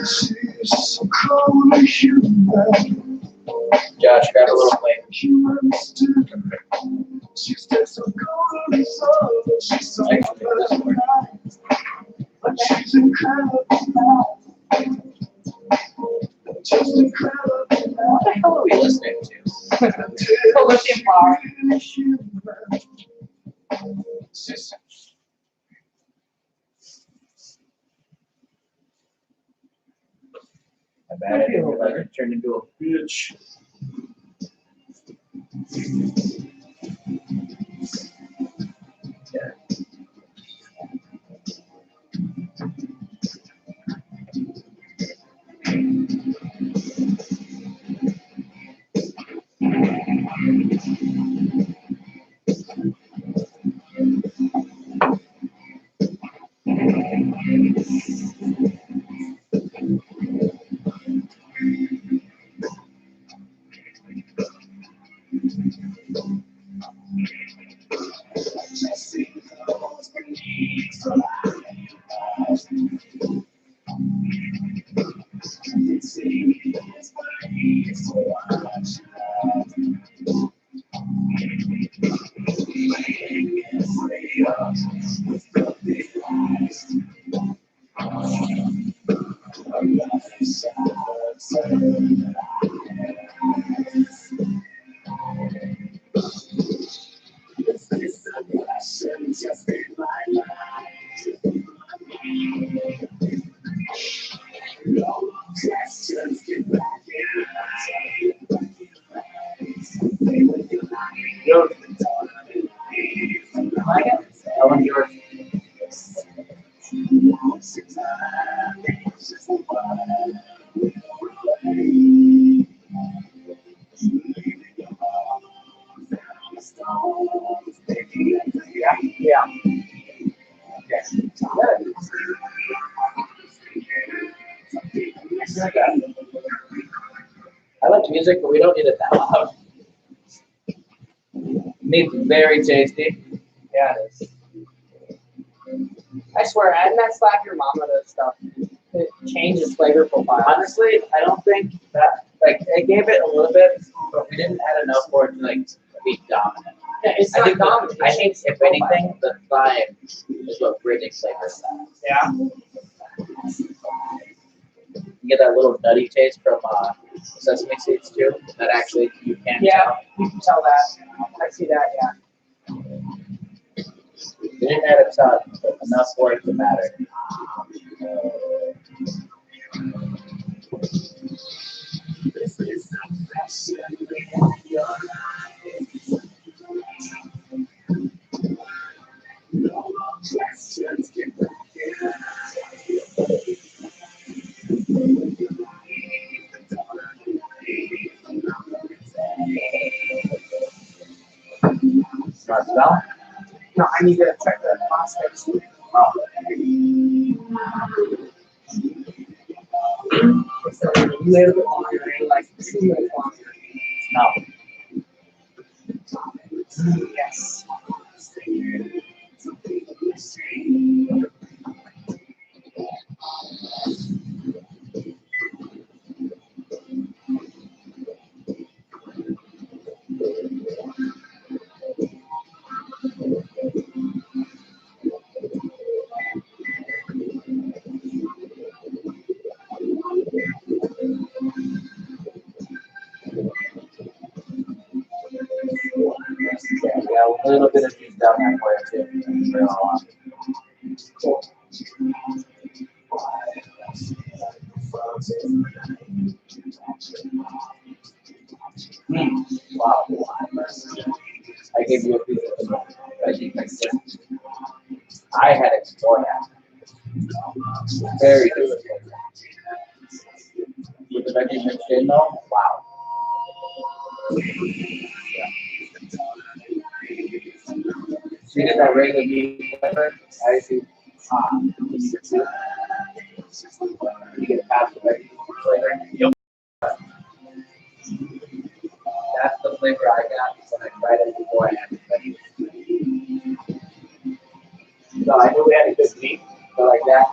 She's so cold and human.
Josh, grab a little plate.
She's just so cold and soft. She's so
Actually, this one.
but she's incredible. Just incredible.
What the hell are we listening to?
Lithium flower.
I bet I didn't realize it turned into a bitch. Yeah. Yo,
Like it?
I want yours.
Yeah.
I like music, but we don't need it that loud. Meat's very tasty.
Yeah, it is. I swear, adding that slap your mama to stuff, it changes flavor profile.
Honestly, I don't think that, like, it gave it a little bit, but we didn't add enough for it to, like, be dominant.
Yeah, it's
I
not
think,
dominant.
I think if anything, the thyme is what really flavors that.
Yeah.
You get that little nutty taste from sesame seeds too. That actually you can
Yeah,
tell.
you can tell that. I see that, yeah.
We didn't add a ton, but enough for it to matter. Smart smell?
No, I need to check the phosphates.
Oh.
So a little bit longer, like 2 minutes longer.
No.
Yes.
Yeah, a little bit of juice down there for you too. Sure, I'll want. Wow. I gave you a piece of the veggie mixture. I had it beforehand. Very good. With the veggie mixed in though, wow. So you get that regular meat flavor. I see. You get a pasta flavor. Yep. That's the flavor I got when I tried it before I had the veggies. So I knew we had a good meat, but like that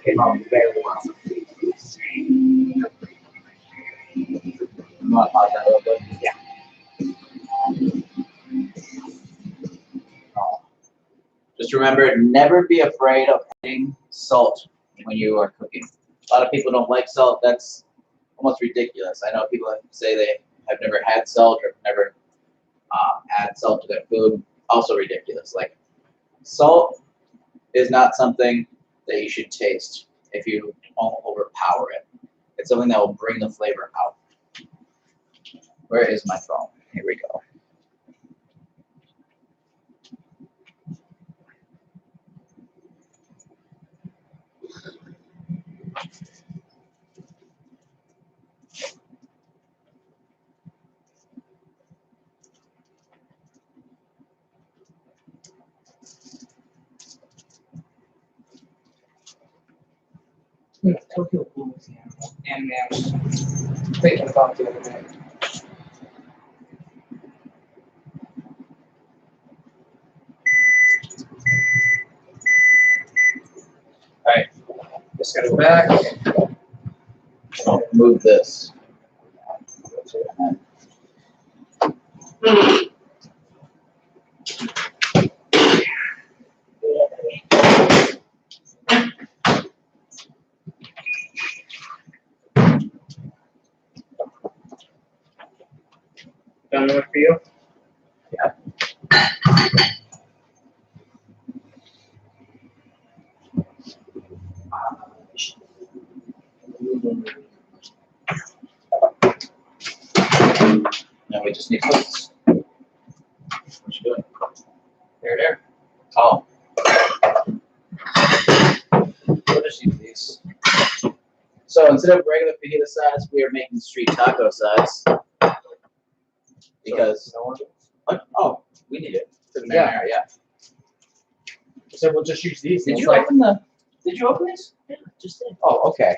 came out very well. I'm gonna pause that a little bit. Yeah. Just remember, never be afraid of adding salt when you are cooking. A lot of people don't like salt. That's almost ridiculous. I know people that say they have never had salt or never add salt to their food. Also ridiculous. Like, salt is not something that you should taste if you don't overpower it. It's something that will bring the flavor out. Where is my phone? Here we go.
Tokyo Ghoul was the anime I was thinking about the other day. Alright, just gotta go back.
I'll move this.
Done enough for you?
Yeah. Now we just need hooks. What you doing? There. Oh. We'll just use these. So instead of regular fajita size, we are making street taco size. Because we need it for the marinara, yeah.
So we'll just use these.
Did you open these?
Yeah, just did.
Oh, okay.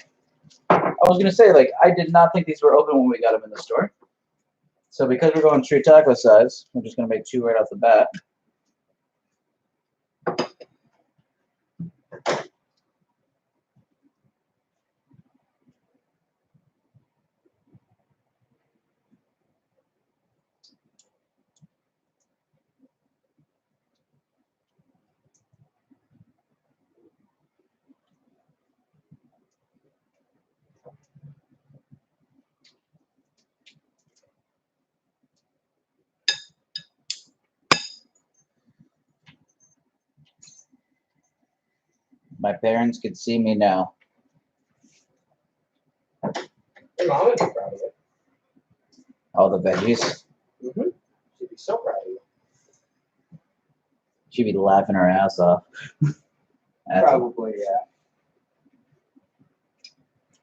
I was gonna say, like, I did not think these were open when we got them in the store. So because we're going street taco size, I'm just gonna make 2 right off the bat. My parents could see me now.
Your mom would be proud of it.
All the veggies.
Mm-hmm. She'd be so proud of you.
She'd be laughing her ass off.
Probably, yeah.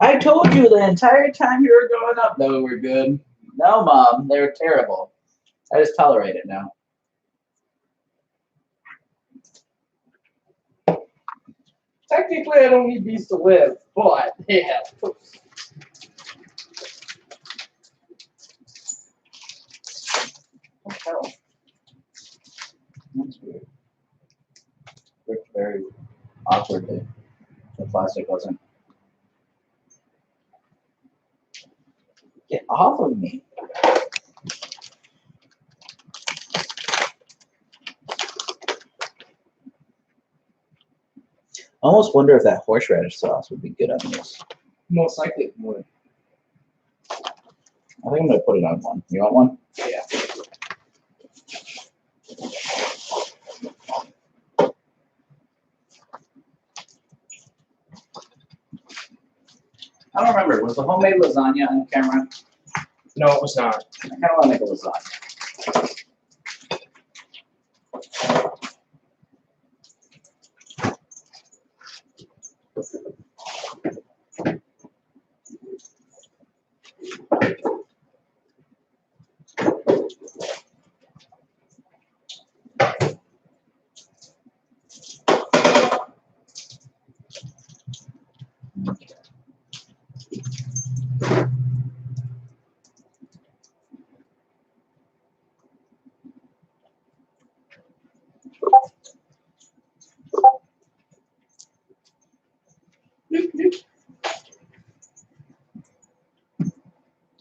I told you the entire time you were growing up that we were good. No, Mom, they were terrible. I just tolerate it now.
Technically, I don't need these to live, but yeah.
What the hell? That's weird. Worked very awkwardly. The plastic wasn't. Get off of me. I almost wonder if that horseradish sauce would be good on this.
Most likely it would.
I think I'm gonna put it on one. You want one?
Yeah.
I don't remember. Was the homemade lasagna on camera?
No, it was not.
I kind of want to make a lasagna.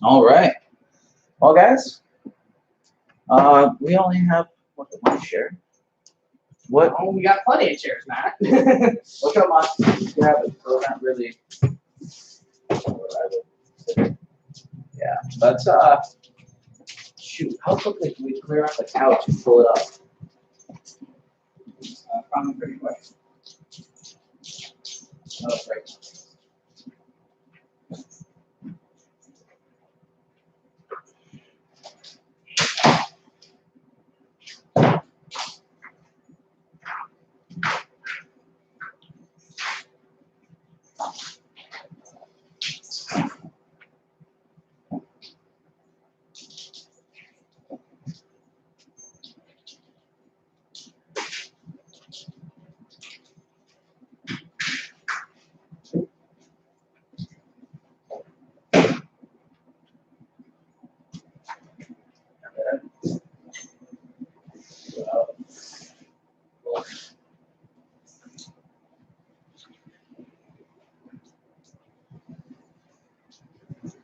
All right. Well, guys, we only have one share. What?
Oh, we got plenty of chairs, Matt.
Look how much we have it, so not really. Yeah, let's shoot. How quickly can we clear out the couch and pull it up?
Probably pretty quick.
Oh, right.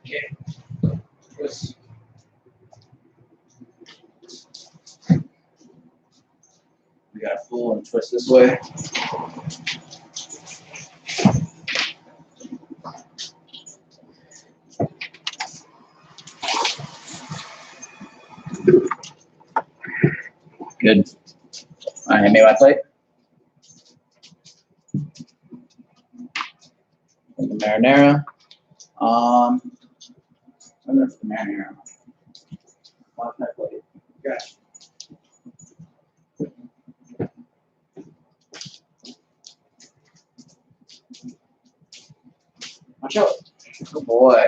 Okay. Twist. We gotta pull and twist this way. Good. All right, hand me my plate. The marinara. Where's the marinara? Watch that plate. Gotcha. Watch out. Good boy.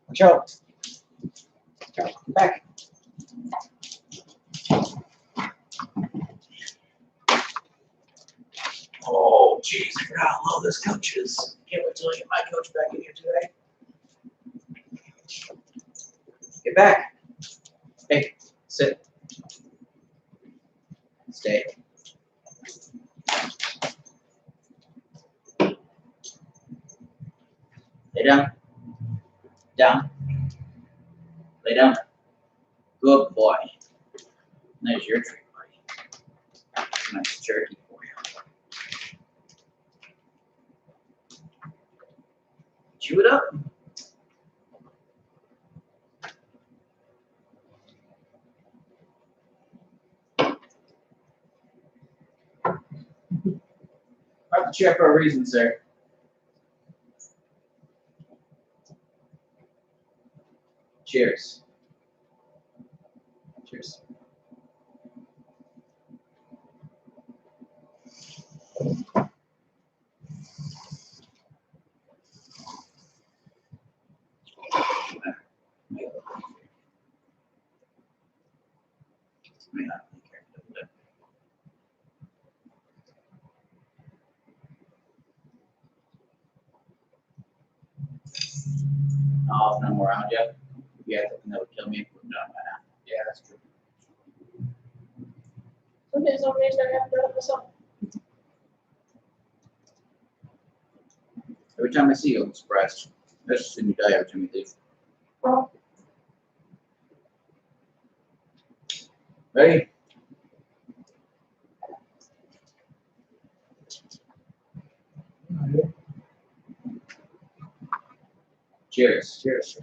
Watch out. Come back. Oh, jeez, I forgot how low this couch is. Can't wait till I get my coach back in here today. Get back. Hey, sit. Stay. Lay down. Down. Lay down. Good boy. There's your treat, buddy. Nice jerky for you. Chew it up. Park the chair for a reason, sir. Cheers. Cheers. Oh, if I'm around you, you have something that would kill me. No, yeah, that's true.
Sometimes I'm amazed I haven't done it myself.
Every time I see you, I'm surprised. Especially when you die every time you leave.
Well,
Ready? Cheers.
cheers.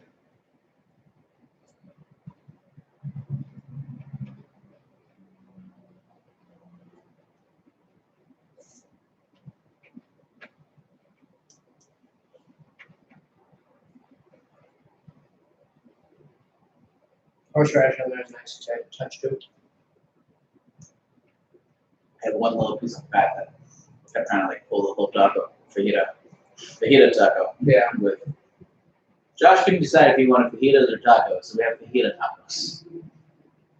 Horseradish on there is nice touch to it.
I had one little piece of fat that kept trying to like pull the whole taco. Fajita taco.
Yeah.
With Josh couldn't decide if he wanted fajitas or tacos, so we have fajita tacos.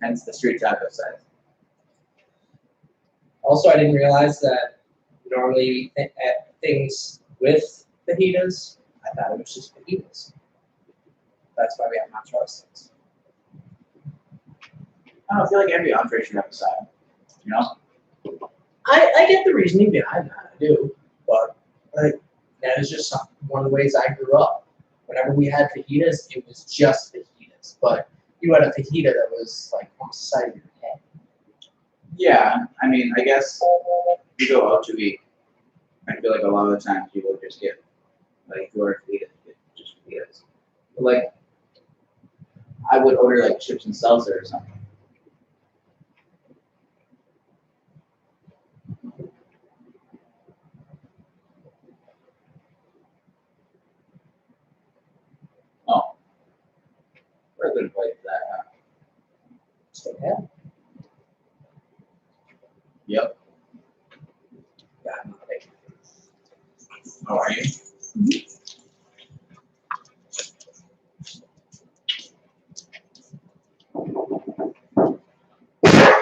Hence the street taco size.
Also, I didn't realize that normally at things with fajitas, I thought it was just fajitas. That's why we have mozzarella sticks.
I don't know, I feel like every entree should have a side. You know?
I get the reasoning behind that, I do, but like that is just one of the ways I grew up. Whenever we had fajitas, it was just fajitas, but you had a fajita that was like on the side of your head.
Yeah, I mean, I guess you go out to eat. I feel like a lot of the times people just get like you order fajitas, get just fajitas. But like, I would order like chips and salsa or something. Oh, we're a good place for that. Huh?
So yeah,
Yep.
yeah, I'm not big.
How are you?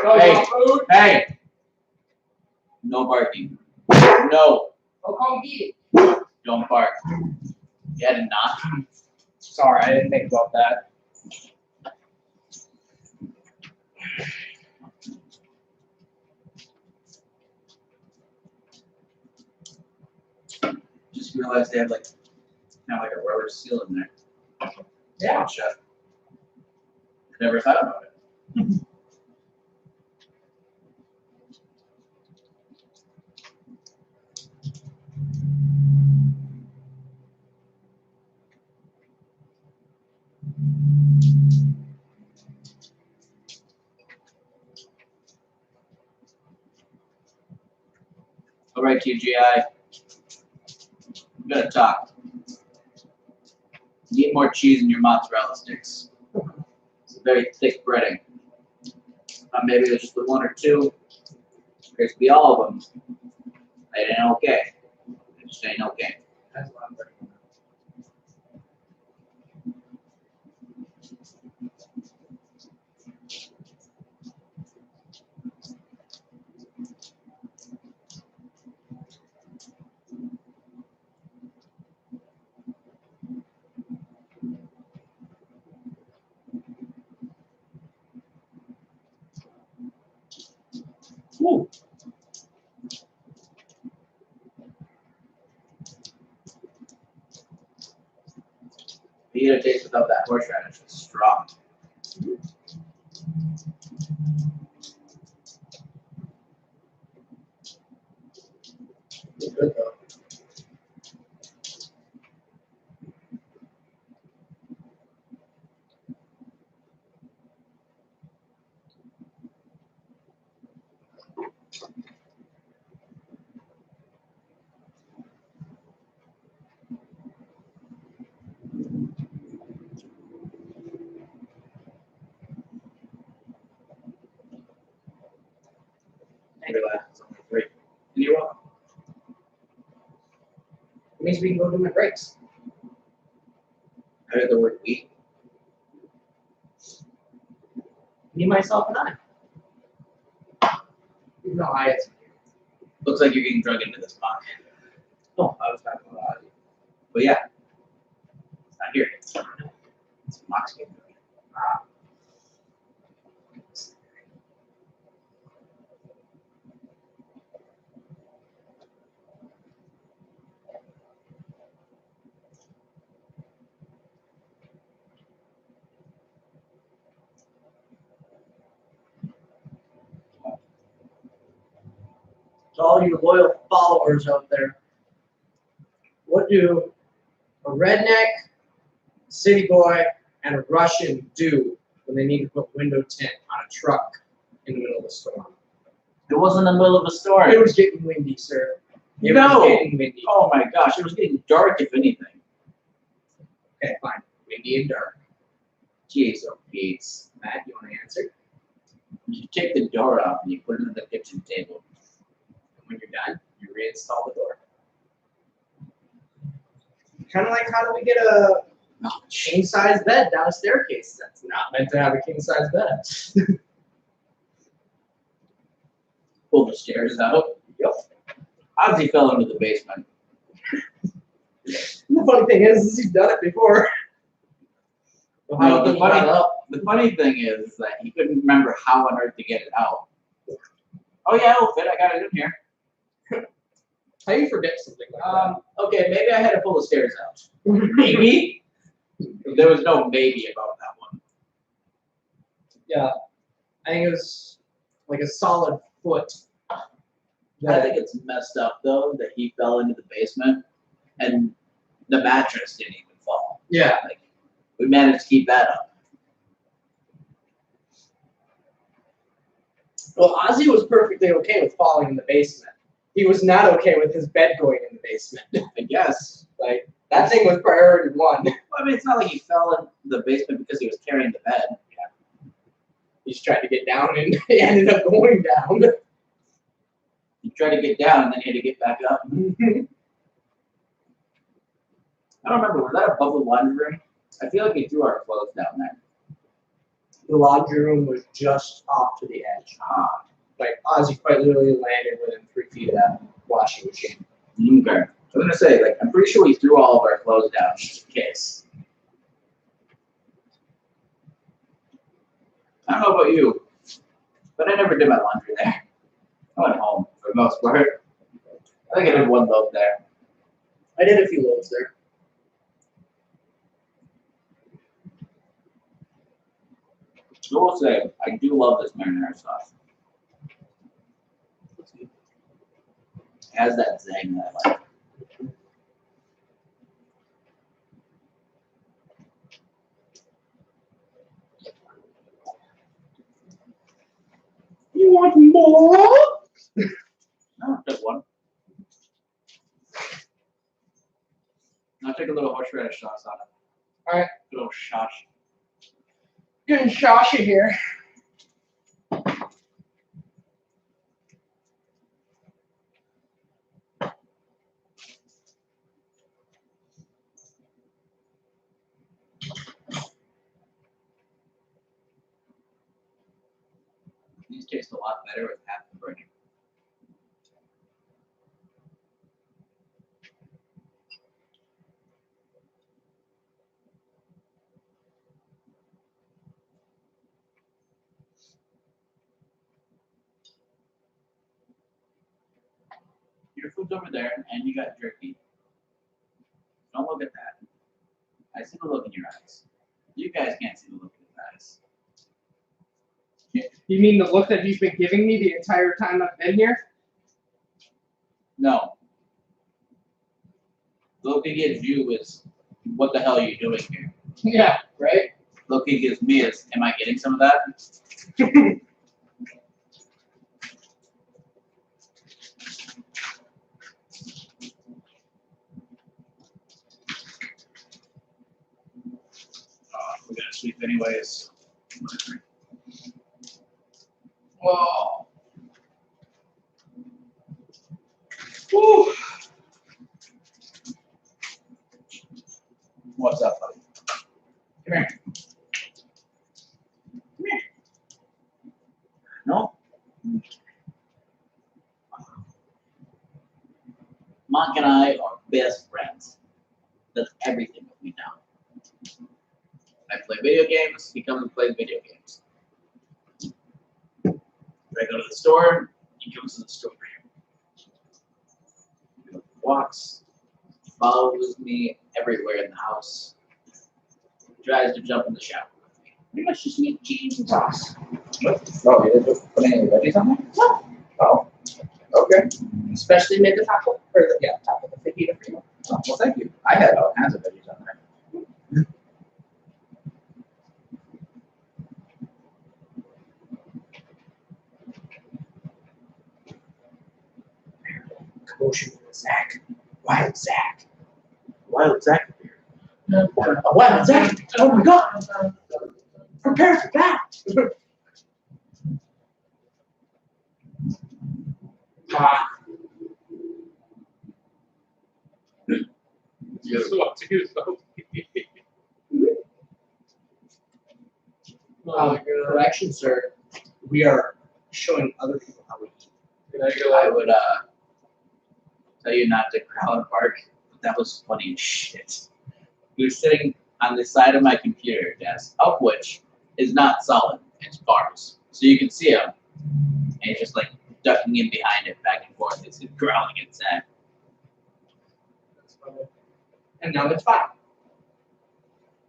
Oh,
Hey.
you want food?
Hey! No barking. No,
Oh, come eat it.
don't bark. You had a knock.
Sorry, I didn't think about that.
Just realized they have like kind of like a rubber seal in there.
Yeah.
Shut. Never thought about it. All right, TGI. I'm gonna talk. You need more cheese in your mozzarella sticks. It's a very thick breading. Maybe there's just the one or two. There's be all of them. It ain't okay. It just ain't okay.
That's what I'm working on.
Woo. You get a taste without that horseradish. It's strong.
It's good though.
Relax. It's only 3. And you're welcome.
It means we can go do my breaks.
I heard the word eat.
Me, myself, and I. Even though I had some.
Looks like you're getting drug into this pot.
Oh, I was talking about it.
But yeah, it's not here. It's Mox getting drug.
To all you loyal followers out there, what do a redneck, city boy, and a Russian do when they need to put window tint on a truck in the middle of a storm?
It wasn't in the middle of a storm.
It was getting windy, sir. It
No.
was getting windy.
Oh my gosh, it was getting dark if anything.
Okay, fine. Windy and dark.
Jeez, oh Pete.
Matt, you want to answer?
You take the door off and you put it on the kitchen table.
When you're done, you reinstall the door. Kind of like how do we get a king size bed down a staircase? That's not meant to have a king size bed.
Pull the stairs out.
Yep.
Ozzy fell into the basement.
The funny thing is he's done it before. So how
No,
do you think he got up?
the funny thing is that he couldn't remember how on earth to get it out. Oh yeah, it'll fit. I got it in here.
How do you forget something like
Okay, maybe I had to pull the stairs out.
that?
Maybe. There was no maybe about that one.
Yeah, I think it was like a solid foot.
I think it's messed up though that he fell into the basement and the mattress didn't even fall.
Yeah.
Like we managed to keep that up.
Well, Ozzy was perfectly okay with falling in the basement. He was not okay with his bed going in the basement.
I guess.
Like, that thing was priority one.
Well, I mean, it's not like he fell in the basement because he was carrying the bed.
He's trying to get down and he ended up going down.
He tried to get down and then he had to get back up. I don't remember. Was that above the laundry room? I feel like he threw our clothes down there.
The laundry room was just off to the edge. Like, Ozzy quite literally landed within 3 feet of that washing machine.
Okay. I was gonna say, like, I'm pretty sure we threw all of our clothes down just in case. I don't know about you, but I never did my laundry there. I went home for the most part. I think I did one load there.
I did a few loads there.
I will say, I do love this marinara sauce. It has that zing that I like.
You want more?
No, just one. I'll take a little horseradish sauce on it.
Alright.
A little shosh.
Getting Shasha here.
These taste a lot better with half the bread. Your food's over there, and you got jerky. Don't look at that. I see the look in your eyes. You guys can't see the look in his eyes.
You mean the look that he's been giving me the entire time I've been here?
No. The look he gives you is, what the hell are you doing here?
Yeah, right?
The look he gives me is, am I getting some of that? We're gonna sleep anyways.
Whoa. Woo.
What's up, buddy? Come here. Come here. No? Monk and I are best friends. That's everything with me now. I play video games, he comes and plays video games. If I go to the store, he comes to the store. He walks, follows me everywhere in the house. He tries to jump in the shower with me.
Pretty much just need cheese and sauce.
What? Oh, you didn't put any veggies on there?
No.
Oh, okay.
Especially made the taco, or the, taco, the fajita for you.
Oh, well, thank you. I had all kinds of veggies on there.
Commotion with Zach. Wild Zach.
Wild Zach appeared.
A wild Zach. Oh my god. Prepare for that.
Just what to do, so.
Correction, sir. We are showing other people how we eat.
I would tell you not to growl and bark, but that was funny as shit. He was sitting on the side of my computer desk, of which is not solid, it's bars. So you can see him, and he's just like ducking in behind it back and forth. It's growling inside.
That's funny. And now it's fine.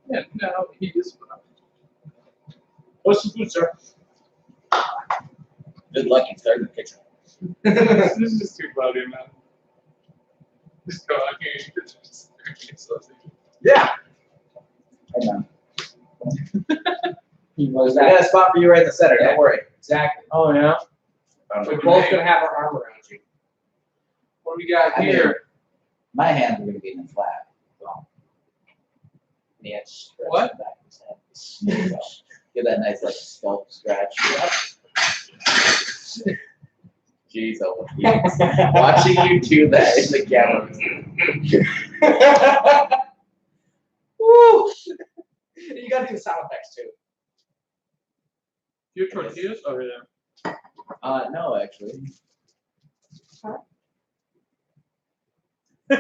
Yeah, no, he is.
What's the food, sir?
Good luck you start in the kitchen.
This is just too cloudy, man. Just go. I can't eat this.
Yeah.
Hey, man.
He was
I got a spot for you right in the center.
Yeah.
Don't worry.
Exactly.
Oh yeah.
We're both gonna have our arm around you.
What do we got
I mean,
here?
my hands are going to be in the flat. So. Yeah, stretch
What?
the back of his head. There you go. Give that nice like scalp scratch. Jeez, oh, jeez. Watching you do that in the camera.
Woo! You gotta do the sound effects too.
Your tortillas over there.
No, actually.
I'm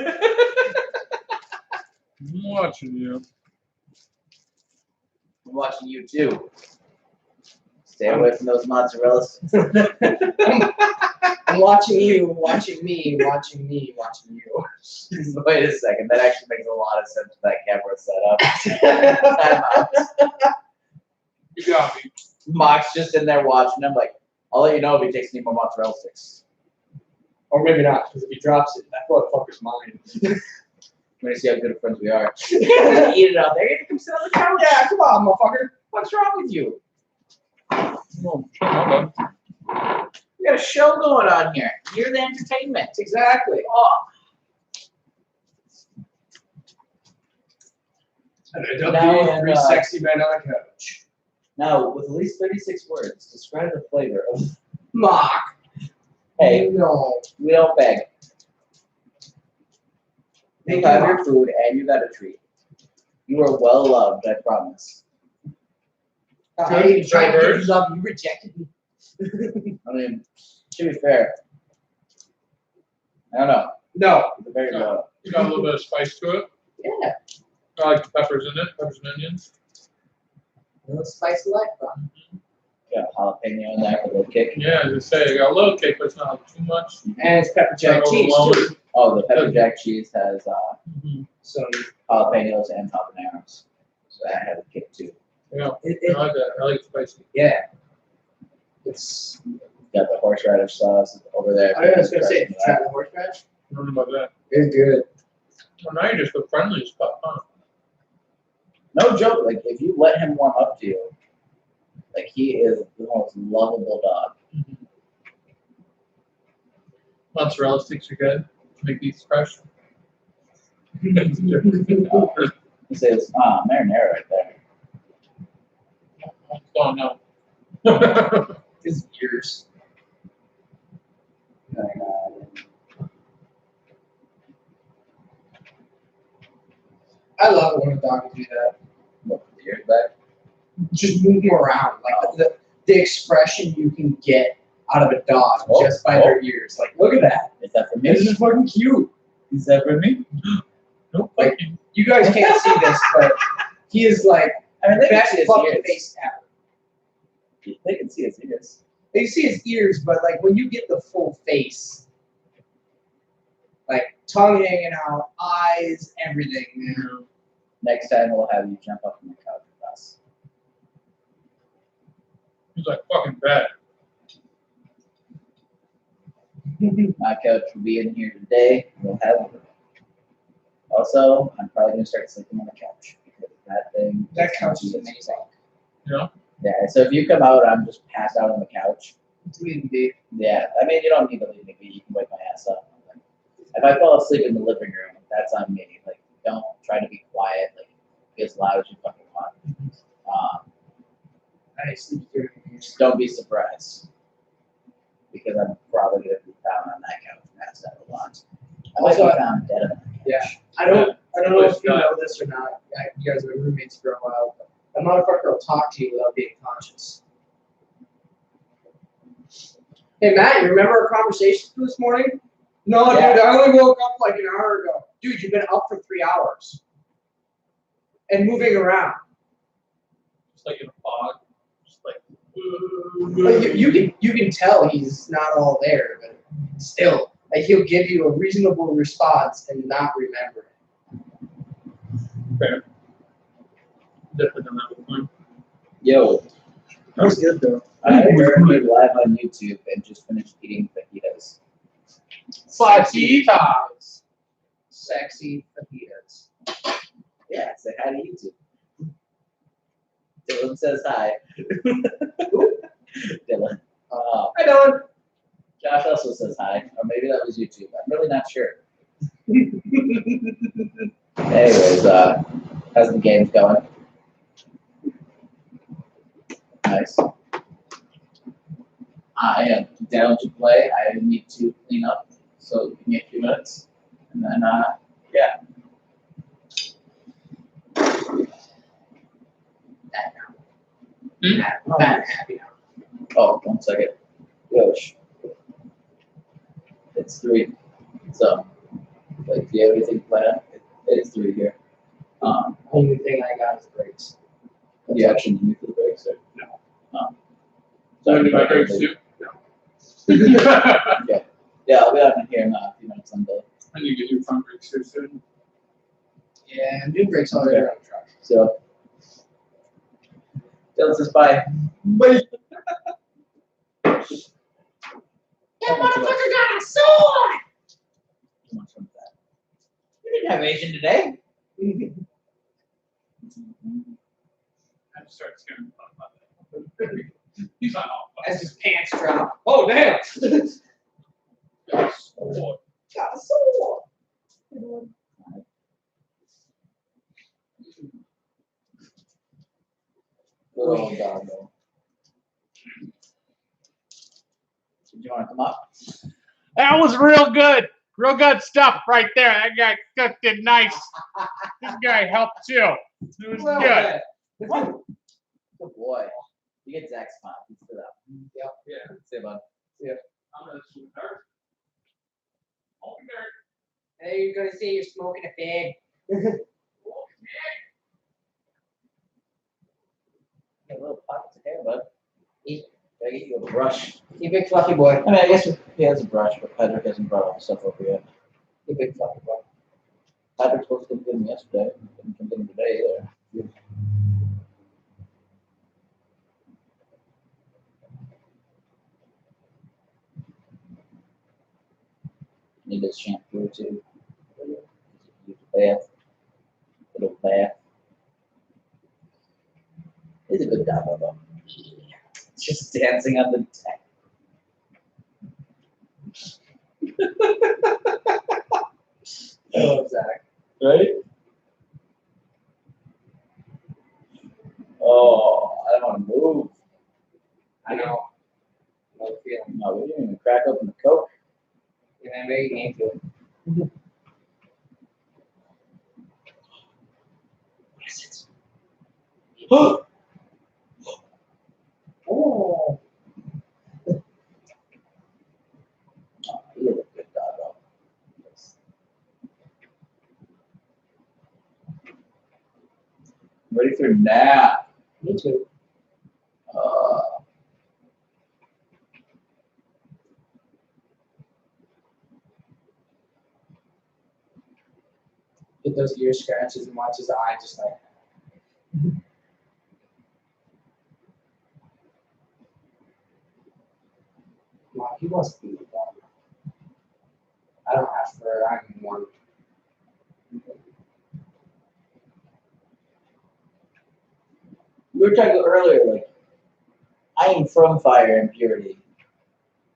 watching you.
I'm watching you too. Stay away from those mozzarella's.
I'm watching you, watching me, watching me, watching you.
Wait a second, that actually makes a lot of sense with that camera setup. Time out.
You got me.
Mock's just in there watching. I'm like, I'll let you know if he takes any more mozzarella sticks.
Or maybe not, because if he drops it, that motherfucker's mine.
We're gonna see how good of friends we are. Eat it out there. You have to come sit on the couch.
Yeah, come on, motherfucker.
What's wrong with you?
Oh, come on.
We got a show going on here. You're the entertainment.
Exactly.
Oh,
And
Now,
three sexy men on a couch.
now, with at least 36 words, describe the flavor of.
Mock.
Hey,
No.
we don't beg. You
Thank
have
you,
your food and you got a treat. You are well loved, I promise.
Hey, trying to give you love, you rejected me.
I mean, to be fair, I don't know.
No.
It's a very
No.
low.
It's got a little bit of spice to it.
Yeah.
I like the peppers in it, peppers and onions.
A little spicy life, bro.
Got jalapeno in there for a little kick.
Yeah, as I say, I got a little kick, but it's not like too much.
And it's pepper jack
Not
cheese,
overwhelming.
too.
Oh, the pepper jack cheese has
So,
jalapenos and habaneros. So that has a kick too.
Yeah,
it,
I like that. I like it spicy.
yeah. It's,
Got the horseradish sauce over there.
I was going to say, did you try the horseradish?
I don't know about that.
It's good.
Well, now you're just the friendly stuff, huh?
No joke, like if you let him warm up to you, like he is the most lovable dog.
Mozzarella sticks are good. Make these fresh.
He says, marinara right there.
Oh no.
His ears. I love it when a dog can do that.
Look the ears back.
Just move them around. Like the expression you can get out of a dog just by their ears. Like, look at that.
Is that for me?
This is fucking cute.
Is that for me?
Nope.
Like, you guys can't see this, but he is like
I mean, they can
best
see his
fucking
ears.
face ever.
They can see his ears.
You see his ears, but like when you get the full face, like tongue hanging out, eyes, everything, man.
Next time we'll have you jump up on the couch with us.
He's like fucking bad.
My couch will be in here today. We'll have it. Also, I'm probably gonna start sleeping on the couch because that thing.
That couch is amazing.
Yeah.
Yeah. So if you come out, I'm just passed out on the couch.
It's leaving be.
Yeah. I mean, you don't need to leave me be. You can wake my ass up. If I fall asleep in the living room, that's on me. Like, don't try to be quiet. Like, be as loud as you fucking want.
I sleep here.
Just don't be surprised because I'm probably gonna be found on that couch passed out a lot. I might be found dead on that couch.
Yeah. I don't know if you know this or not. You guys have been roommates for a while. But a motherfucker will talk to you without being conscious. Hey Matt, you remember our conversation from this morning? No,
Yeah.
dude, I only woke up like an hour ago. Dude, you've been up for 3 hours. And moving around.
Just like in a fog. Just like
But you can tell he's not all there, but still, like he'll give you a reasonable response and not remember it.
Fair. Definitely done that with mine.
Yo,
That was good though.
I heard you live on YouTube and just finished eating fajitas.
Fajitas.
Sexy fajitas.
Yeah, say hi to YouTube. Dylan says hi. Dylan.
Hi, Dylan.
Josh also says hi, or maybe that was YouTube. I'm really not sure. Anyways, how's the games going? Nice. I am down to play. I need to clean up, so give me a few minutes, and then yeah.
Happy now.
Oh, 1 second. Yosh. It's 3. So, like, do you have anything planned? It's 3 here.
Only thing I got is breaks.
Do you actually need the breaks? Or?
No.
So
Do my breaks too? No.
Yeah, I'll be out in here in a few minutes someday.
I need to do fun breaks here soon.
Yeah, new breaks already on the truck.
So, Dylan says bye.
Bye.
That motherfucker got a sword! Too much of that. We didn't have Asian today.
I just started scaring the fuck about that. He's not all
As his pants drop. Oh, damn!
Yes. Oh,
Got a sword!
Good old dog, though. Did you want to come up?
that was real good. Real good stuff right there. That guy cooked it nice. This guy helped too. It was
Well,
good.
Good boy. You get Zach's spot. He stood up.
Yep.
Yeah.
Say, bud.
I'm gonna shoot dirt. Smoking dirt.
Hey, you're gonna say you're smoking a fig.
Got little pockets of hair, bud. Gotta get you a brush.
You big fluffy boy.
I mean, I guess he has a brush, but Patrick hasn't brought all the stuff over yet.
You big fluffy boy.
Patrick supposed to get him yesterday. Didn't come get him today either. Need his shampoo too. Use a bath. Little bath. He's a good dog, though. Just dancing on the deck.
I love Zach.
Right? Oh, I don't want to move.
I know. No feeling.
No, we didn't even crack open the Coke.
Yeah, maybe you need to.
What is it? Oh!
Oh.
You're a good dog, though. Ready for a nap.
Me too. Get those ear scratches and watch his eye just like. Mom, he wants to be with dog. I don't ask for it. I'm one.
We were talking earlier, like, I am from fire and purity.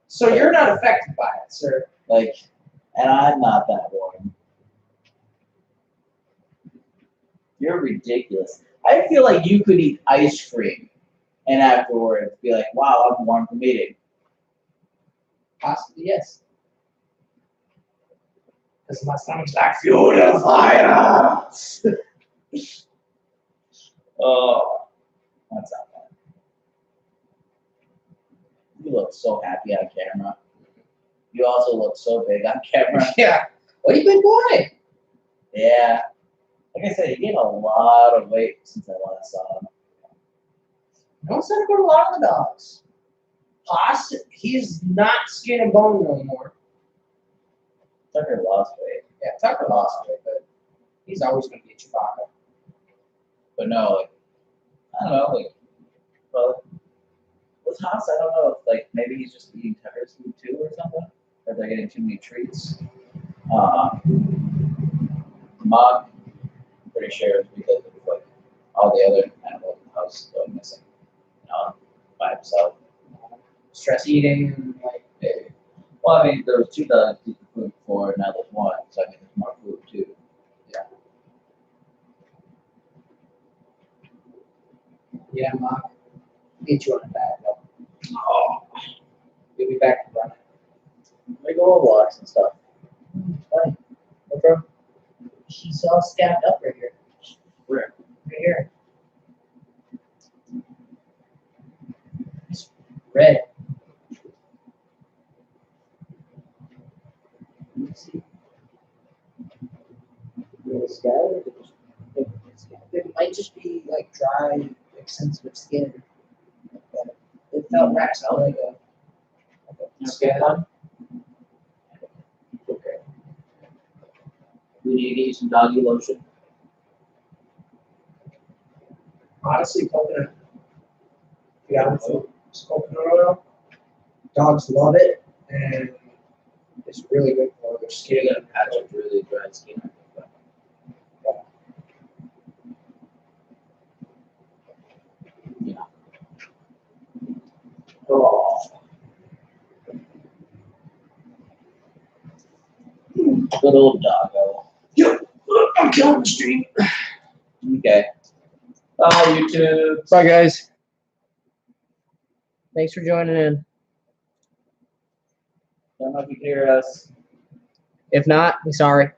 So you're not affected by it, sir.
Like, and I'm not that warm. You're ridiculous. I feel like you could eat ice cream and afterwards be like, wow, I'm warm from eating.
Possibly, yes. Because my stomach's like fuel to fire.
Oh, that's not bad. You look so happy on camera. You also look so big on camera.
Yeah. Well, you big boy.
Yeah. Like I said, he gained a lot of weight since I last saw him.
I don't send him to a lot of the dogs. Haas, he's not skin and bone no more.
Tucker lost weight.
Yeah, Tucker lost it, but he's always going to be a Chewbacca.
But no, like, I don't know, like, well, with Haas, I don't know if, like, maybe he's just eating Tucker's food too or something, or they're getting too many treats. Mog, I'm pretty sure it's because of, like, all the other animals in the house going missing, by himself.
Stress eating, like,
Maybe. Well, I mean, there was 2 dogs eating food before, now there's 1, so I mean, there's more food too.
yeah, Mark, get you on a bag, though. Oh, you'll be back to running.
We go on walks and stuff.
Funny.
Okay.
She's all stabbed up right here.
Where?
Right here. It's red.
Let me see. Little scattered.
It might just be like dry, like sensitive skin. It felt like a
Skin one? Okay. We need to get you some doggy lotion.
honestly coconut. You got some coconut oil. Dogs love it, and it's really good for their skin.
You're gonna patch up really dry skin. Yeah. Oh. Good old doggo.
Yep, I'm killing the stream.
Okay. Bye, YouTube.
Bye, guys. Thanks for joining in.
Don't know if you can hear us.
If not, I'm sorry.